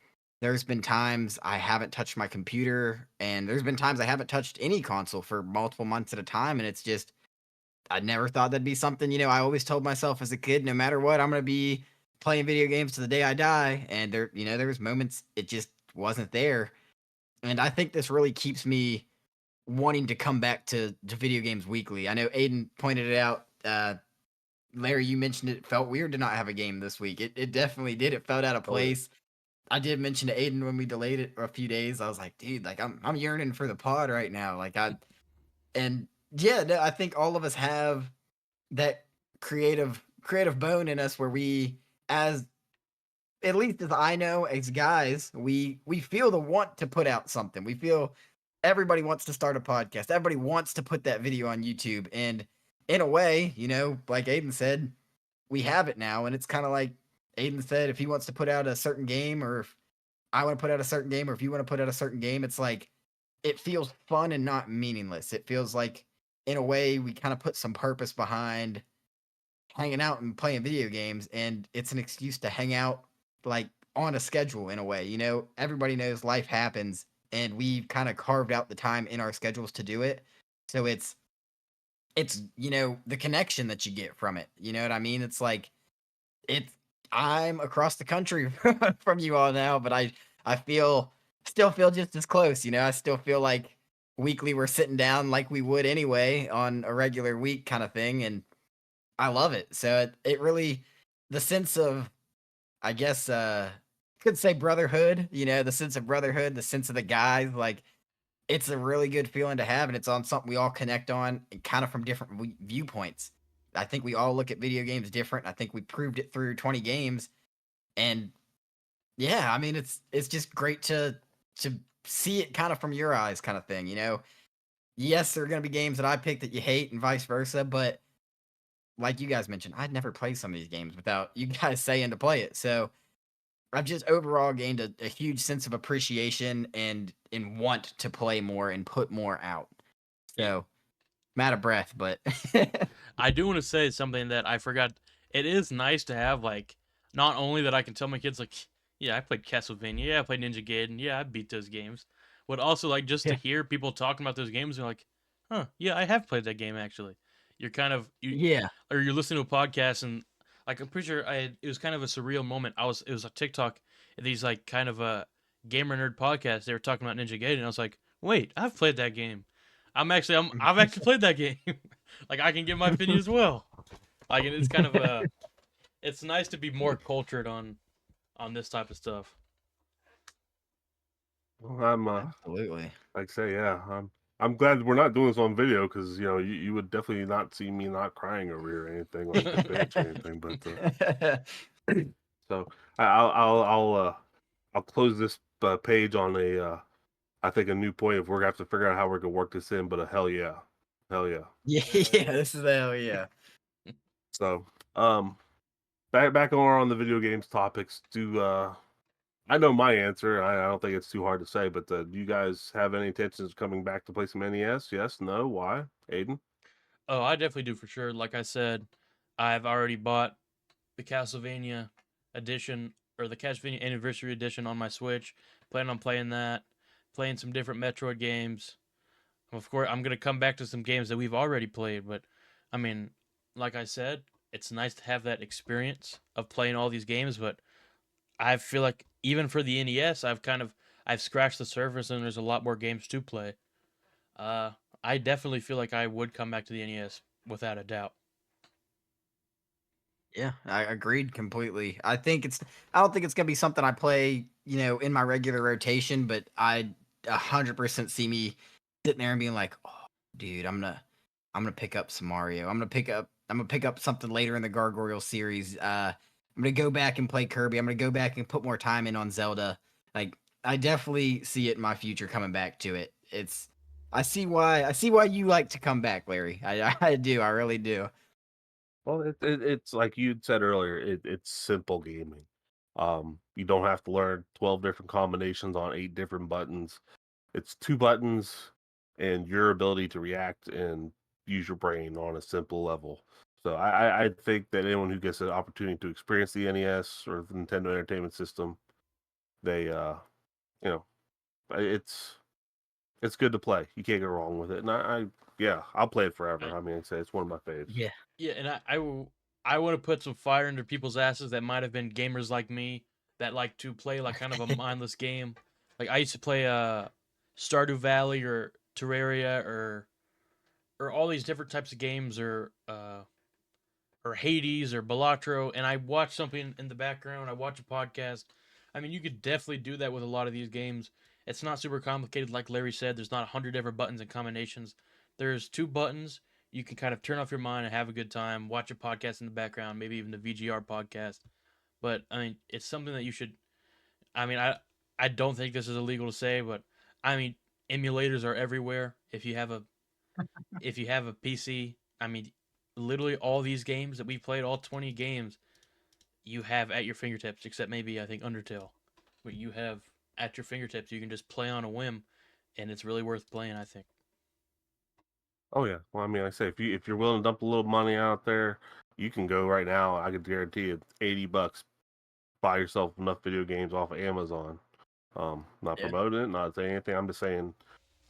Speaker 3: there's been times I haven't touched my computer and there's been times I haven't touched any console for multiple months at a time. And it's just, I never thought that'd be something, I always told myself as a kid, no matter what, I'm going to be playing video games to the day I die. And there was moments it just wasn't there. And I think this really keeps me wanting to come back to video games weekly. I know Aiden pointed it out. Larry, you mentioned it felt weird to not have a game this week. It definitely did. It felt out of
Speaker 1: Oh, yeah.
Speaker 3: place. I did mention to Aiden when we delayed it for a few days. I was like, dude, like I'm yearning for the pod right now. And yeah, no, I think all of us have that creative bone in us where we, as at least as I know, as guys, we feel the want to put out something. We feel everybody wants to start a podcast. Everybody wants to put that video on YouTube. And in a way, like Aiden said, we have it now. And it's kind of like Aiden said, if he wants to put out a certain game, or if I want to put out a certain game, or if you want to put out a certain game, it's like it feels fun and not meaningless. It feels like in a way we kind of put some purpose behind hanging out and playing video games, and it's an excuse to hang out like on a schedule in a way. Everybody knows life happens and we've kind of carved out the time in our schedules to do it. So it's the connection that you get from it. You know what I mean? It's like it's I'm across the country from you all now, but I still feel just as close. I still feel like weekly we're sitting down like we would anyway on a regular week kind of thing, and I love it. So it really, the sense of, I guess, could say brotherhood, the sense of brotherhood, the sense of the guys, like it's a really good feeling to have. And it's on something we all connect on and kind of from different viewpoints. I think we all look at video games different. I think we proved it through 20 games. And yeah, I mean, it's just great to see it kind of from your eyes kind of thing, Yes, there are going to be games that I pick that you hate and vice versa, but like you guys mentioned, I'd never play some of these games without you guys saying to play it. So I've just overall gained a huge sense of appreciation and want to play more and put more out. So I'm out of breath, but
Speaker 2: I do want to say something that I forgot. It is nice to have like not only that I can tell my kids like, yeah, I played Castlevania, yeah, I played Ninja Gaiden, yeah, I beat those games, but also like just to
Speaker 3: yeah,
Speaker 2: hear people talking about those games, they're like, huh, yeah, I have played that game actually. You're kind of
Speaker 3: yeah,
Speaker 2: or you're listening to a podcast and like I'm pretty sure it was kind of a surreal moment. It was a TikTok, these like kind of a gamer nerd podcast. They were talking about Ninja Gaiden, and I was like, wait, I've played that game. I've actually played that game. Like I can give my opinion as well. Like it's kind of it's nice to be more cultured on this type of stuff.
Speaker 1: Well, I'm
Speaker 3: absolutely.
Speaker 1: like I say, yeah. I'm glad we're not doing this on video because you would definitely not see me not crying over here or anything like a bitch or anything. But so I'll close this page on I think a new point if we're gonna have to figure out how we're gonna work this in. But a hell yeah, hell yeah.
Speaker 3: Yeah, yeah, this is hell yeah.
Speaker 1: So back on the video games topics. I know my answer. I don't think it's too hard to say. But do you guys have any intentions of coming back to play some NES? Yes, no, why? Aiden?
Speaker 2: Oh, I definitely do for sure. Like I said, I've already bought the Castlevania edition or the Castlevania Anniversary Edition on my Switch. Plan on playing that, playing some different Metroid games. Of course, I'm gonna come back to some games that we've already played, but I mean, like I said, it's nice to have that experience of playing all these games. But I feel like even for the NES, I've scratched the surface, and there's a lot more games to play. Uh, I definitely feel like I would come back to the NES without a doubt.
Speaker 3: Yeah, I agreed completely. I don't think it's gonna be something I play, in my regular rotation, but I 100% see me sitting there and being like, oh, dude, I'm gonna pick up some Mario. I'm gonna pick up something later in the Gargoyle series. I'm gonna go back and play Kirby. I'm gonna go back and put more time in on Zelda. Like, I definitely see it in my future coming back to it. I see why you like to come back, Larry. I do. I really do.
Speaker 1: Well, it's like you said earlier. It's simple gaming. You don't have to learn 12 different combinations on 8 different buttons. It's 2 buttons and your ability to react and use your brain on a simple level. So I think that anyone who gets an opportunity to experience the NES or the Nintendo Entertainment System, they you know, it's good to play. You can't go wrong with it. And yeah, I'll play it forever. I mean, it's one of my faves.
Speaker 3: Yeah.
Speaker 2: Yeah, and I want to put some fire under people's asses that might have been gamers like me that like to play like kind of a mindless game. Like I used to play Stardew Valley or Terraria or all these different types of games or Hades or Balatro, and I watch something in the background. I watch a podcast. I mean, you could definitely do that with a lot of these games. It's not super complicated, like Larry said. There's not 100 different buttons and combinations. There's 2 buttons. You can kind of turn off your mind and have a good time. Watch a podcast in the background, maybe even the VGR podcast. But I mean, it's something that you should. I mean, I don't think this is illegal to say, but I mean, emulators are everywhere. If you have a PC, I mean, literally all these games that we played, all 20 games, you have at your fingertips, except maybe I think Undertale, but you have at your fingertips. You can just play on a whim, and it's really worth playing. I think.
Speaker 1: Oh yeah. Well, I mean, like I say if you're willing to dump a little money out there, you can go right now. I could guarantee you, $80. Buy yourself enough video games off of Amazon. Not
Speaker 3: Yeah.
Speaker 1: promoting it, not saying anything. I'm just saying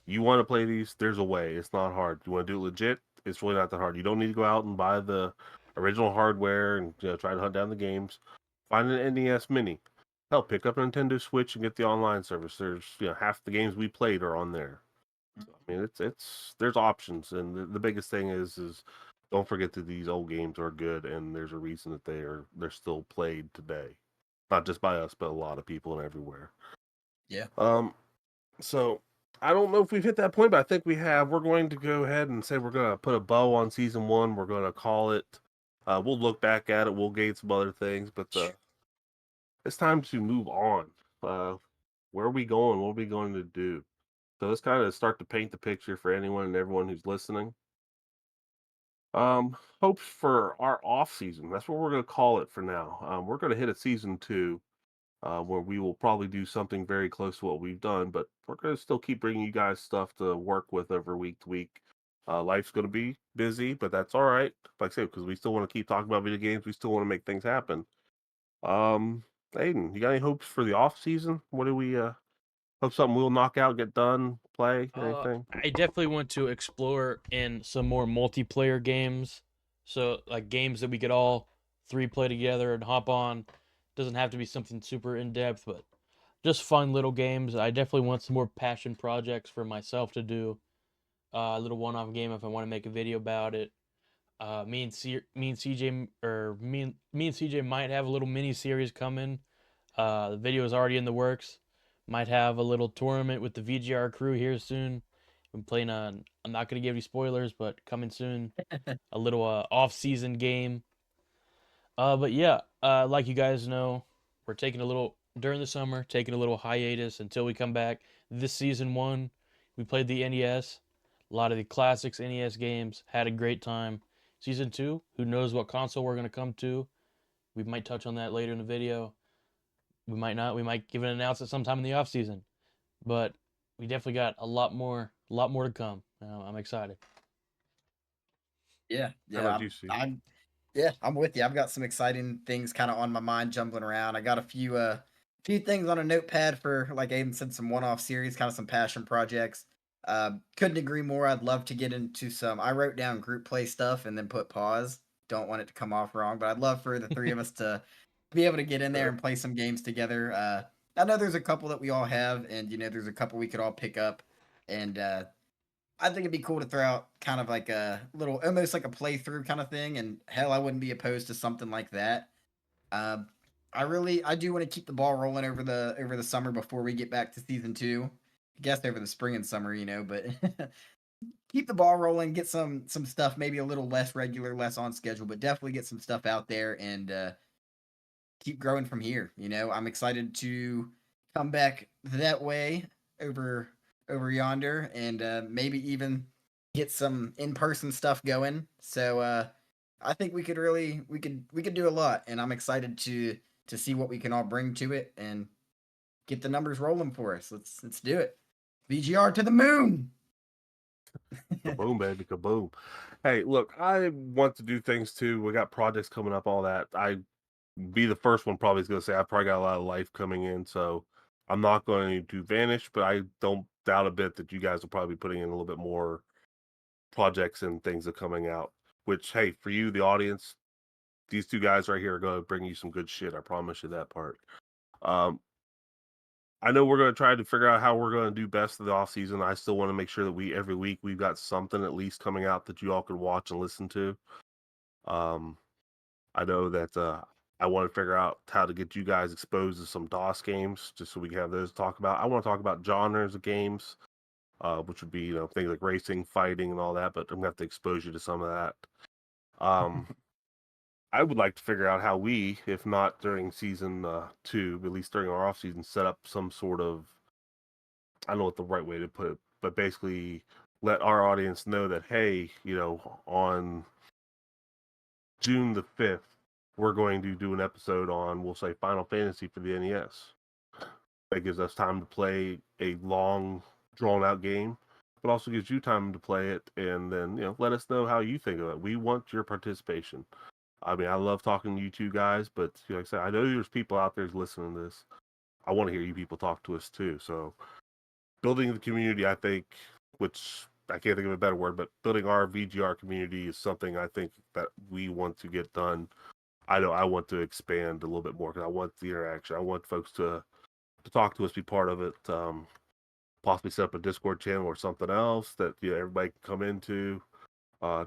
Speaker 1: you want to play these. There's a way. It's not hard. You want to do it legit. It's really not that hard. You don't need to go out and buy the original hardware and try to hunt down the games. Find an NES Mini. Hell, pick up a Nintendo Switch and get the online service. There's half the games we played are on there. So, I mean, it's there's options, and the biggest thing is don't forget that these old games are good, and there's a reason that they're still played today, not just by us, but a lot of people and everywhere.
Speaker 3: Yeah.
Speaker 1: So I don't know if we've hit that point, but I think we have. We're going to go ahead and say we're going to put a bow on season 1. We're going to call it. We'll look back at it. We'll gauge some other things, but it's time to move on. Where are we going? What are we going to do? So let's kind of start to paint the picture for anyone and everyone who's listening. Hopes for our off season. That's what we're going to call it for now. We're going to hit a season 2, where we will probably do something very close to what we've done, but we're going to still keep bringing you guys stuff to work with over week to week. Life's going to be busy, but that's all right. Like I said, because we still want to keep talking about video games. We still want to make things happen. Um, Aiden, you got any hopes for the off season? What do we hope something we'll knock out, get done, play, anything?
Speaker 2: I definitely want to explore in some more multiplayer games. So like games that we could all 3 play together and hop on. Doesn't have to be something super in depth, but just fun little games. I definitely want some more passion projects for myself to do. A little one-off game if I want to make a video about it. Me and CJ or me and CJ might have a little mini series coming. The video is already in the works. Might have a little tournament with the VGR crew here soon, I'm playing I'm not gonna give you spoilers, but coming soon, a little off-season game. But yeah, like you guys know, we're taking a little during the summer, taking a little hiatus until we come back. This season one, we played the NES, a lot of the classics NES games, had a great time. Season two, who knows what console we're gonna come to? We might touch on that later in the video. We might not. We might give an announcement sometime in the off season. But we definitely got a lot more to come. I'm excited.
Speaker 3: Yeah,
Speaker 1: How
Speaker 3: yeah,
Speaker 1: about you, see?
Speaker 3: I'm with you. I've got some exciting things kind of on my mind, jumbling around. I got a few things on a notepad for, like Aiden said, some one-off series, kind of some passion projects. Couldn't agree more. I'd love to get into some. I wrote down group play stuff and then put pause. Don't want it to come off wrong, but I'd love for the three of us to be able to get in there
Speaker 1: Sure.
Speaker 3: and play some games together. I know there's a couple that we all have, and there's a couple we could all pick up, and I think it'd be cool to throw out kind of like a little, almost like a playthrough kind of thing. And hell, I wouldn't be opposed to something like that. Uh, I do want to keep the ball rolling over the summer before we get back to season two. I guess over the spring and summer, but keep the ball rolling, get some stuff maybe a little less regular, less on schedule, but definitely get some stuff out there and keep growing from here. I'm excited to come back that way over yonder and maybe even get some in-person stuff going. So I think we could do a lot, and I'm excited to see what we can all bring to it and get the numbers rolling for us. Let's do it. VGR to the moon.
Speaker 1: Kaboom, baby, kaboom. Hey, look, I want to do things too. We got projects coming up, all that. I be the first one probably is going to say I probably got a lot of life coming in, so I'm not going to vanish, but I don't doubt a bit that you guys will probably be putting in a little bit more projects and things that are coming out. Which, hey, for you, the audience, these two guys right here are going to bring you some good shit. I promise you that part. Um, I know we're going to try to figure out how we're going to do best of the off season. I still want to make sure that every week we've got something at least coming out that you all can watch and listen to. Um, I know that I want to figure out how to get you guys exposed to some DOS games, just so we can have those to talk about. I want to talk about genres of games, which would be things like racing, fighting, and all that. But I'm gonna have to expose you to some of that. Um, I would like to figure out how we, if not during season two, at least during our off season, set up some sort of, I don't know what the right way to put it, but basically let our audience know that, hey, on June the 5th, we're going to do an episode on, we'll say, Final Fantasy for the NES. That gives us time to play a long, drawn out game, but also gives you time to play it and then, let us know how you think of it. We want your participation. I mean, I love talking to you two guys, but like I said, I know there's people out there listening to this. I want to hear you people talk to us too. So, building the community, I think, which I can't think of a better word, but building our VGR community is something I think that we want to get done. I know I want to expand a little bit more because I want the interaction. I want folks to talk to us, be part of it. Possibly set up a Discord channel or something else that everybody can come into.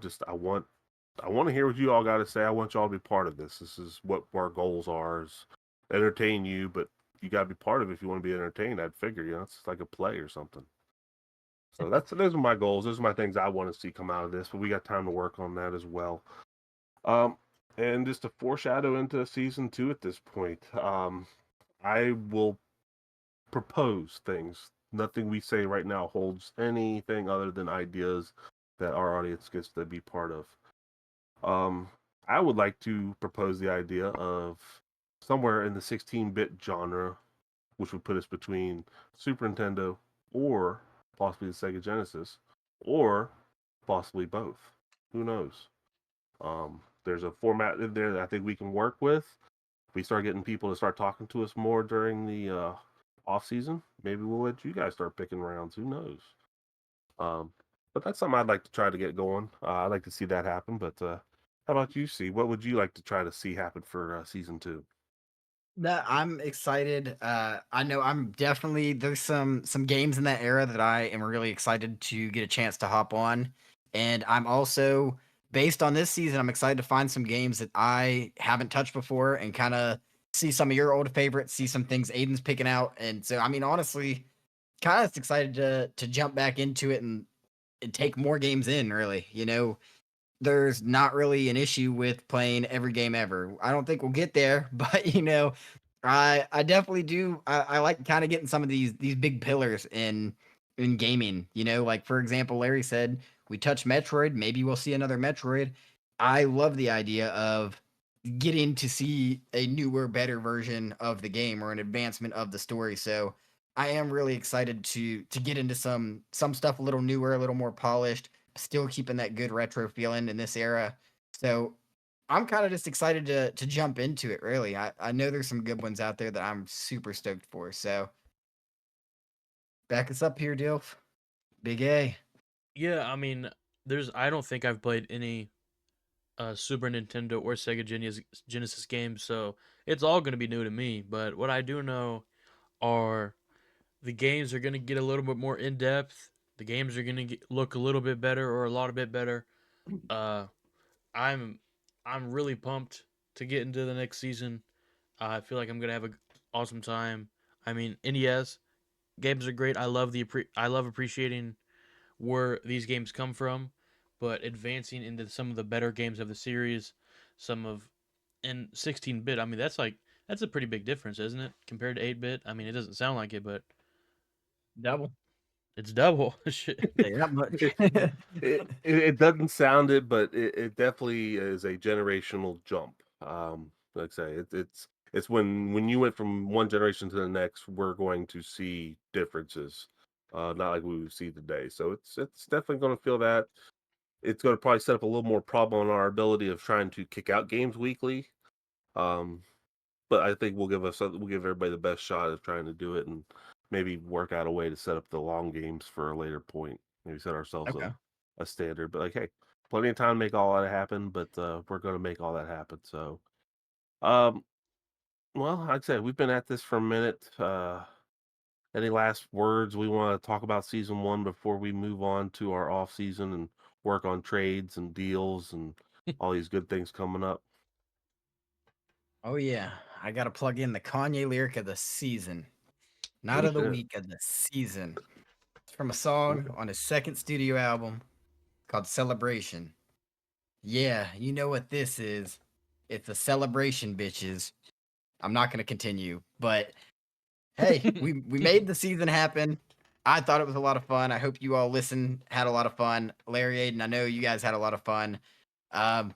Speaker 1: Just I want to hear what you all got to say. I want y'all to be part of this. This is what our goals are: is entertain you, but you got to be part of it if you want to be entertained. I'd figure, it's like a play or something. So those are my goals. Those are my things I want to see come out of this. But we got time to work on that as well. Um, and just to foreshadow into season two at this point, I will propose things. Nothing we say right now holds anything other than ideas that our audience gets to be part of. Um, I would like to propose the idea of somewhere in the 16-bit genre, which would put us between Super Nintendo or possibly the Sega Genesis, or possibly both. Who knows? There's a format in there that I think we can work with. If we start getting people to start talking to us more during the off season, maybe we'll let you guys start picking rounds. Who knows? Um, but that's something I'd like to try to get going. I'd like to see that happen. But how about you, C? What would you like to try to see happen for season two?
Speaker 3: No, I'm excited. I know I'm definitely there's some games in that era that I am really excited to get a chance to hop on. And I'm also based on this season, I'm excited to find some games that I haven't touched before and kind of see some of your old favorites, see some things Aiden's picking out. And so I mean honestly, kind of excited to jump back into it and take more games in. Really, there's not really an issue with playing every game ever. I don't think we'll get there, but I definitely do. I like kind of getting some of these big pillars in gaming. Like for example, Larry said we touch Metroid. Maybe we'll see another Metroid. I love the idea of getting to see a newer, better version of the game or an advancement of the story. So I am really excited to get into some stuff a little newer, a little more polished, still keeping that good retro feeling in this era. So I'm kind of just excited to jump into it. Really, I know there's some good ones out there that I'm super stoked for. So back us up here, Dilf. Big A.
Speaker 2: Yeah, I mean, I don't think I've played any Super Nintendo or Sega Genesis games, so it's all going to be new to me. But what I do know are the games are going to get a little bit more in depth. The games are going to look a little bit better or a lot bit better. Uh, I'm I'm really pumped to get into the next season. I feel like I'm gonna have an awesome time. I mean, NES games are great. I love appreciating where these games come from, but advancing into some of the better games of the series, some of and 16-bit. I mean, that's a pretty big difference, isn't it, compared to 8-bit? I mean, it doesn't sound like it, but
Speaker 3: Double.
Speaker 2: it's double. Shit.
Speaker 3: Say that much.
Speaker 1: It doesn't sound it, but it definitely is a generational jump. Like I say, it's when you went from one generation to the next, we're going to see differences, not like we would see today. So it's definitely going to feel that. It's going to probably set up a little more problem on our ability of trying to kick out games weekly. Um, but I think we'll give everybody the best shot of trying to do it and maybe work out a way to set up the long games for a later point. Maybe set ourselves
Speaker 3: Okay.
Speaker 1: a standard. But like, hey, plenty of time to make all that happen, but we're gonna make all that happen. So um well, like I said, we've been at this for a minute. Any last words we want to talk about season one before we move on to our off season and work on trades and deals and all these good things coming up?
Speaker 3: Oh yeah, I gotta plug in the Kanye lyric of the season, not
Speaker 1: Oh
Speaker 3: of the
Speaker 1: shit.
Speaker 3: week, of the season. It's from a song
Speaker 1: Okay.
Speaker 3: on his second studio album called Celebration. Yeah, you know what this is. It's a celebration, bitches. I'm not gonna continue, but hey, we made the season happen. I thought it was a lot of fun. I hope you all listened, had a lot of fun. Larry, Aiden, I know you guys had a lot of fun. Um,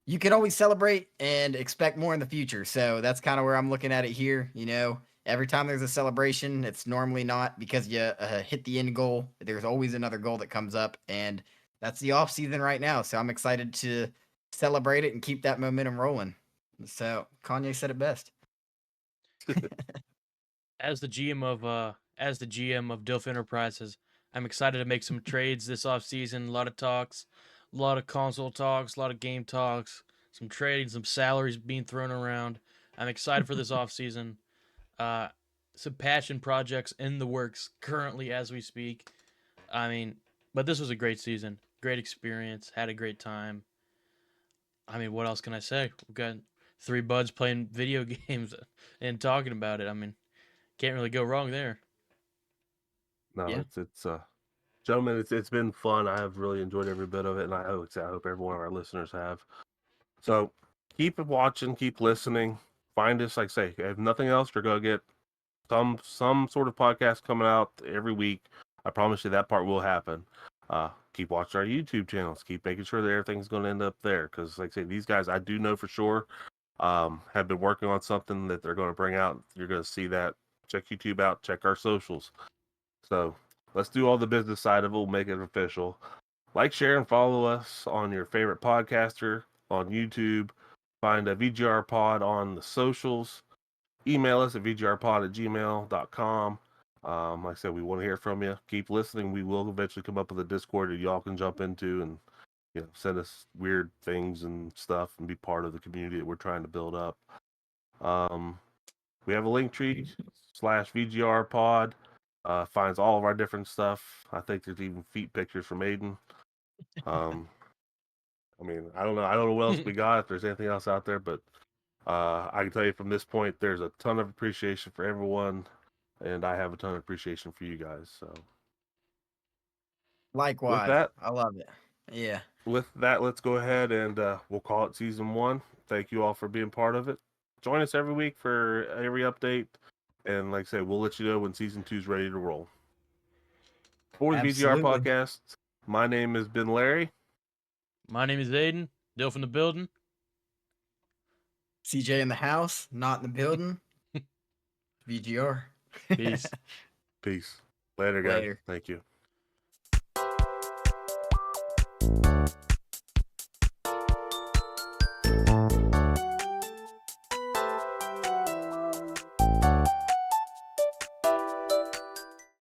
Speaker 3: you can always celebrate and expect more in the future. So that's kind of where I'm looking at it here. Every time there's a celebration, it's normally not because you hit the end goal. There's always another goal that comes up, and that's the off season right now. So I'm excited to celebrate it and keep that momentum rolling. So Kanye said it best.
Speaker 2: As the GM of Dilf Enterprises, I'm excited to make some trades this off season. A lot of talks, a lot of console talks, a lot of game talks, some trading, some salaries being thrown around. I'm excited for this off season. Uh, some passion projects in the works currently as we speak. I mean, but this was a great season, great experience, had a great time. I mean, what else can I say? We've got three buds playing video games and talking about it. I mean, can't really go wrong there.
Speaker 1: No,
Speaker 3: Yeah.
Speaker 1: it's gentlemen, it's been fun. I have really enjoyed every bit of it, and I hope every one of our listeners have. So keep watching, keep listening. Find us, like I say, if nothing else, you're gonna get some sort of podcast coming out every week. I promise you that part will happen. Keep watching our YouTube channels. Keep making sure that everything's going to end up there. Because, like I say, these guys, I do know for sure, have been working on something that they're going to bring out. You're going to see that. Check YouTube out. Check our socials. So let's do all the business side of it. We'll make it official. Like, share, and follow us on your favorite podcaster on YouTube. Find a VGR Pod on the socials. Email us at vgrpod@gmail.com. Like I said, we want to hear from you. Keep listening. We will eventually come up with a Discord that y'all can jump into and send us weird things and stuff and be part of the community that we're trying to build up. Um, we have a linktree /VGR pod. Finds all of our different stuff. I think there's even feet pictures from Aidan. Um, I mean, I don't know what else we got. If there's anything else out there, but I can tell you from this point, there's a ton of appreciation for everyone, and I have a ton of appreciation for you guys. So With
Speaker 3: Likewise.
Speaker 1: that,
Speaker 3: I love it. Yeah.
Speaker 1: let's go ahead and we'll call it season 1. Thank you all for being part of it. Join us every week for every update, and like I say, we'll let you know when season 2 is ready to roll. For the VGR
Speaker 3: Absolutely.
Speaker 1: podcast, my name has been Larry.
Speaker 2: My name is Aidan. Dill from the building.
Speaker 3: CJ in the house, not in the building. VGR.
Speaker 2: Peace.
Speaker 1: Peace. Later, guys.
Speaker 3: Later.
Speaker 1: Thank you.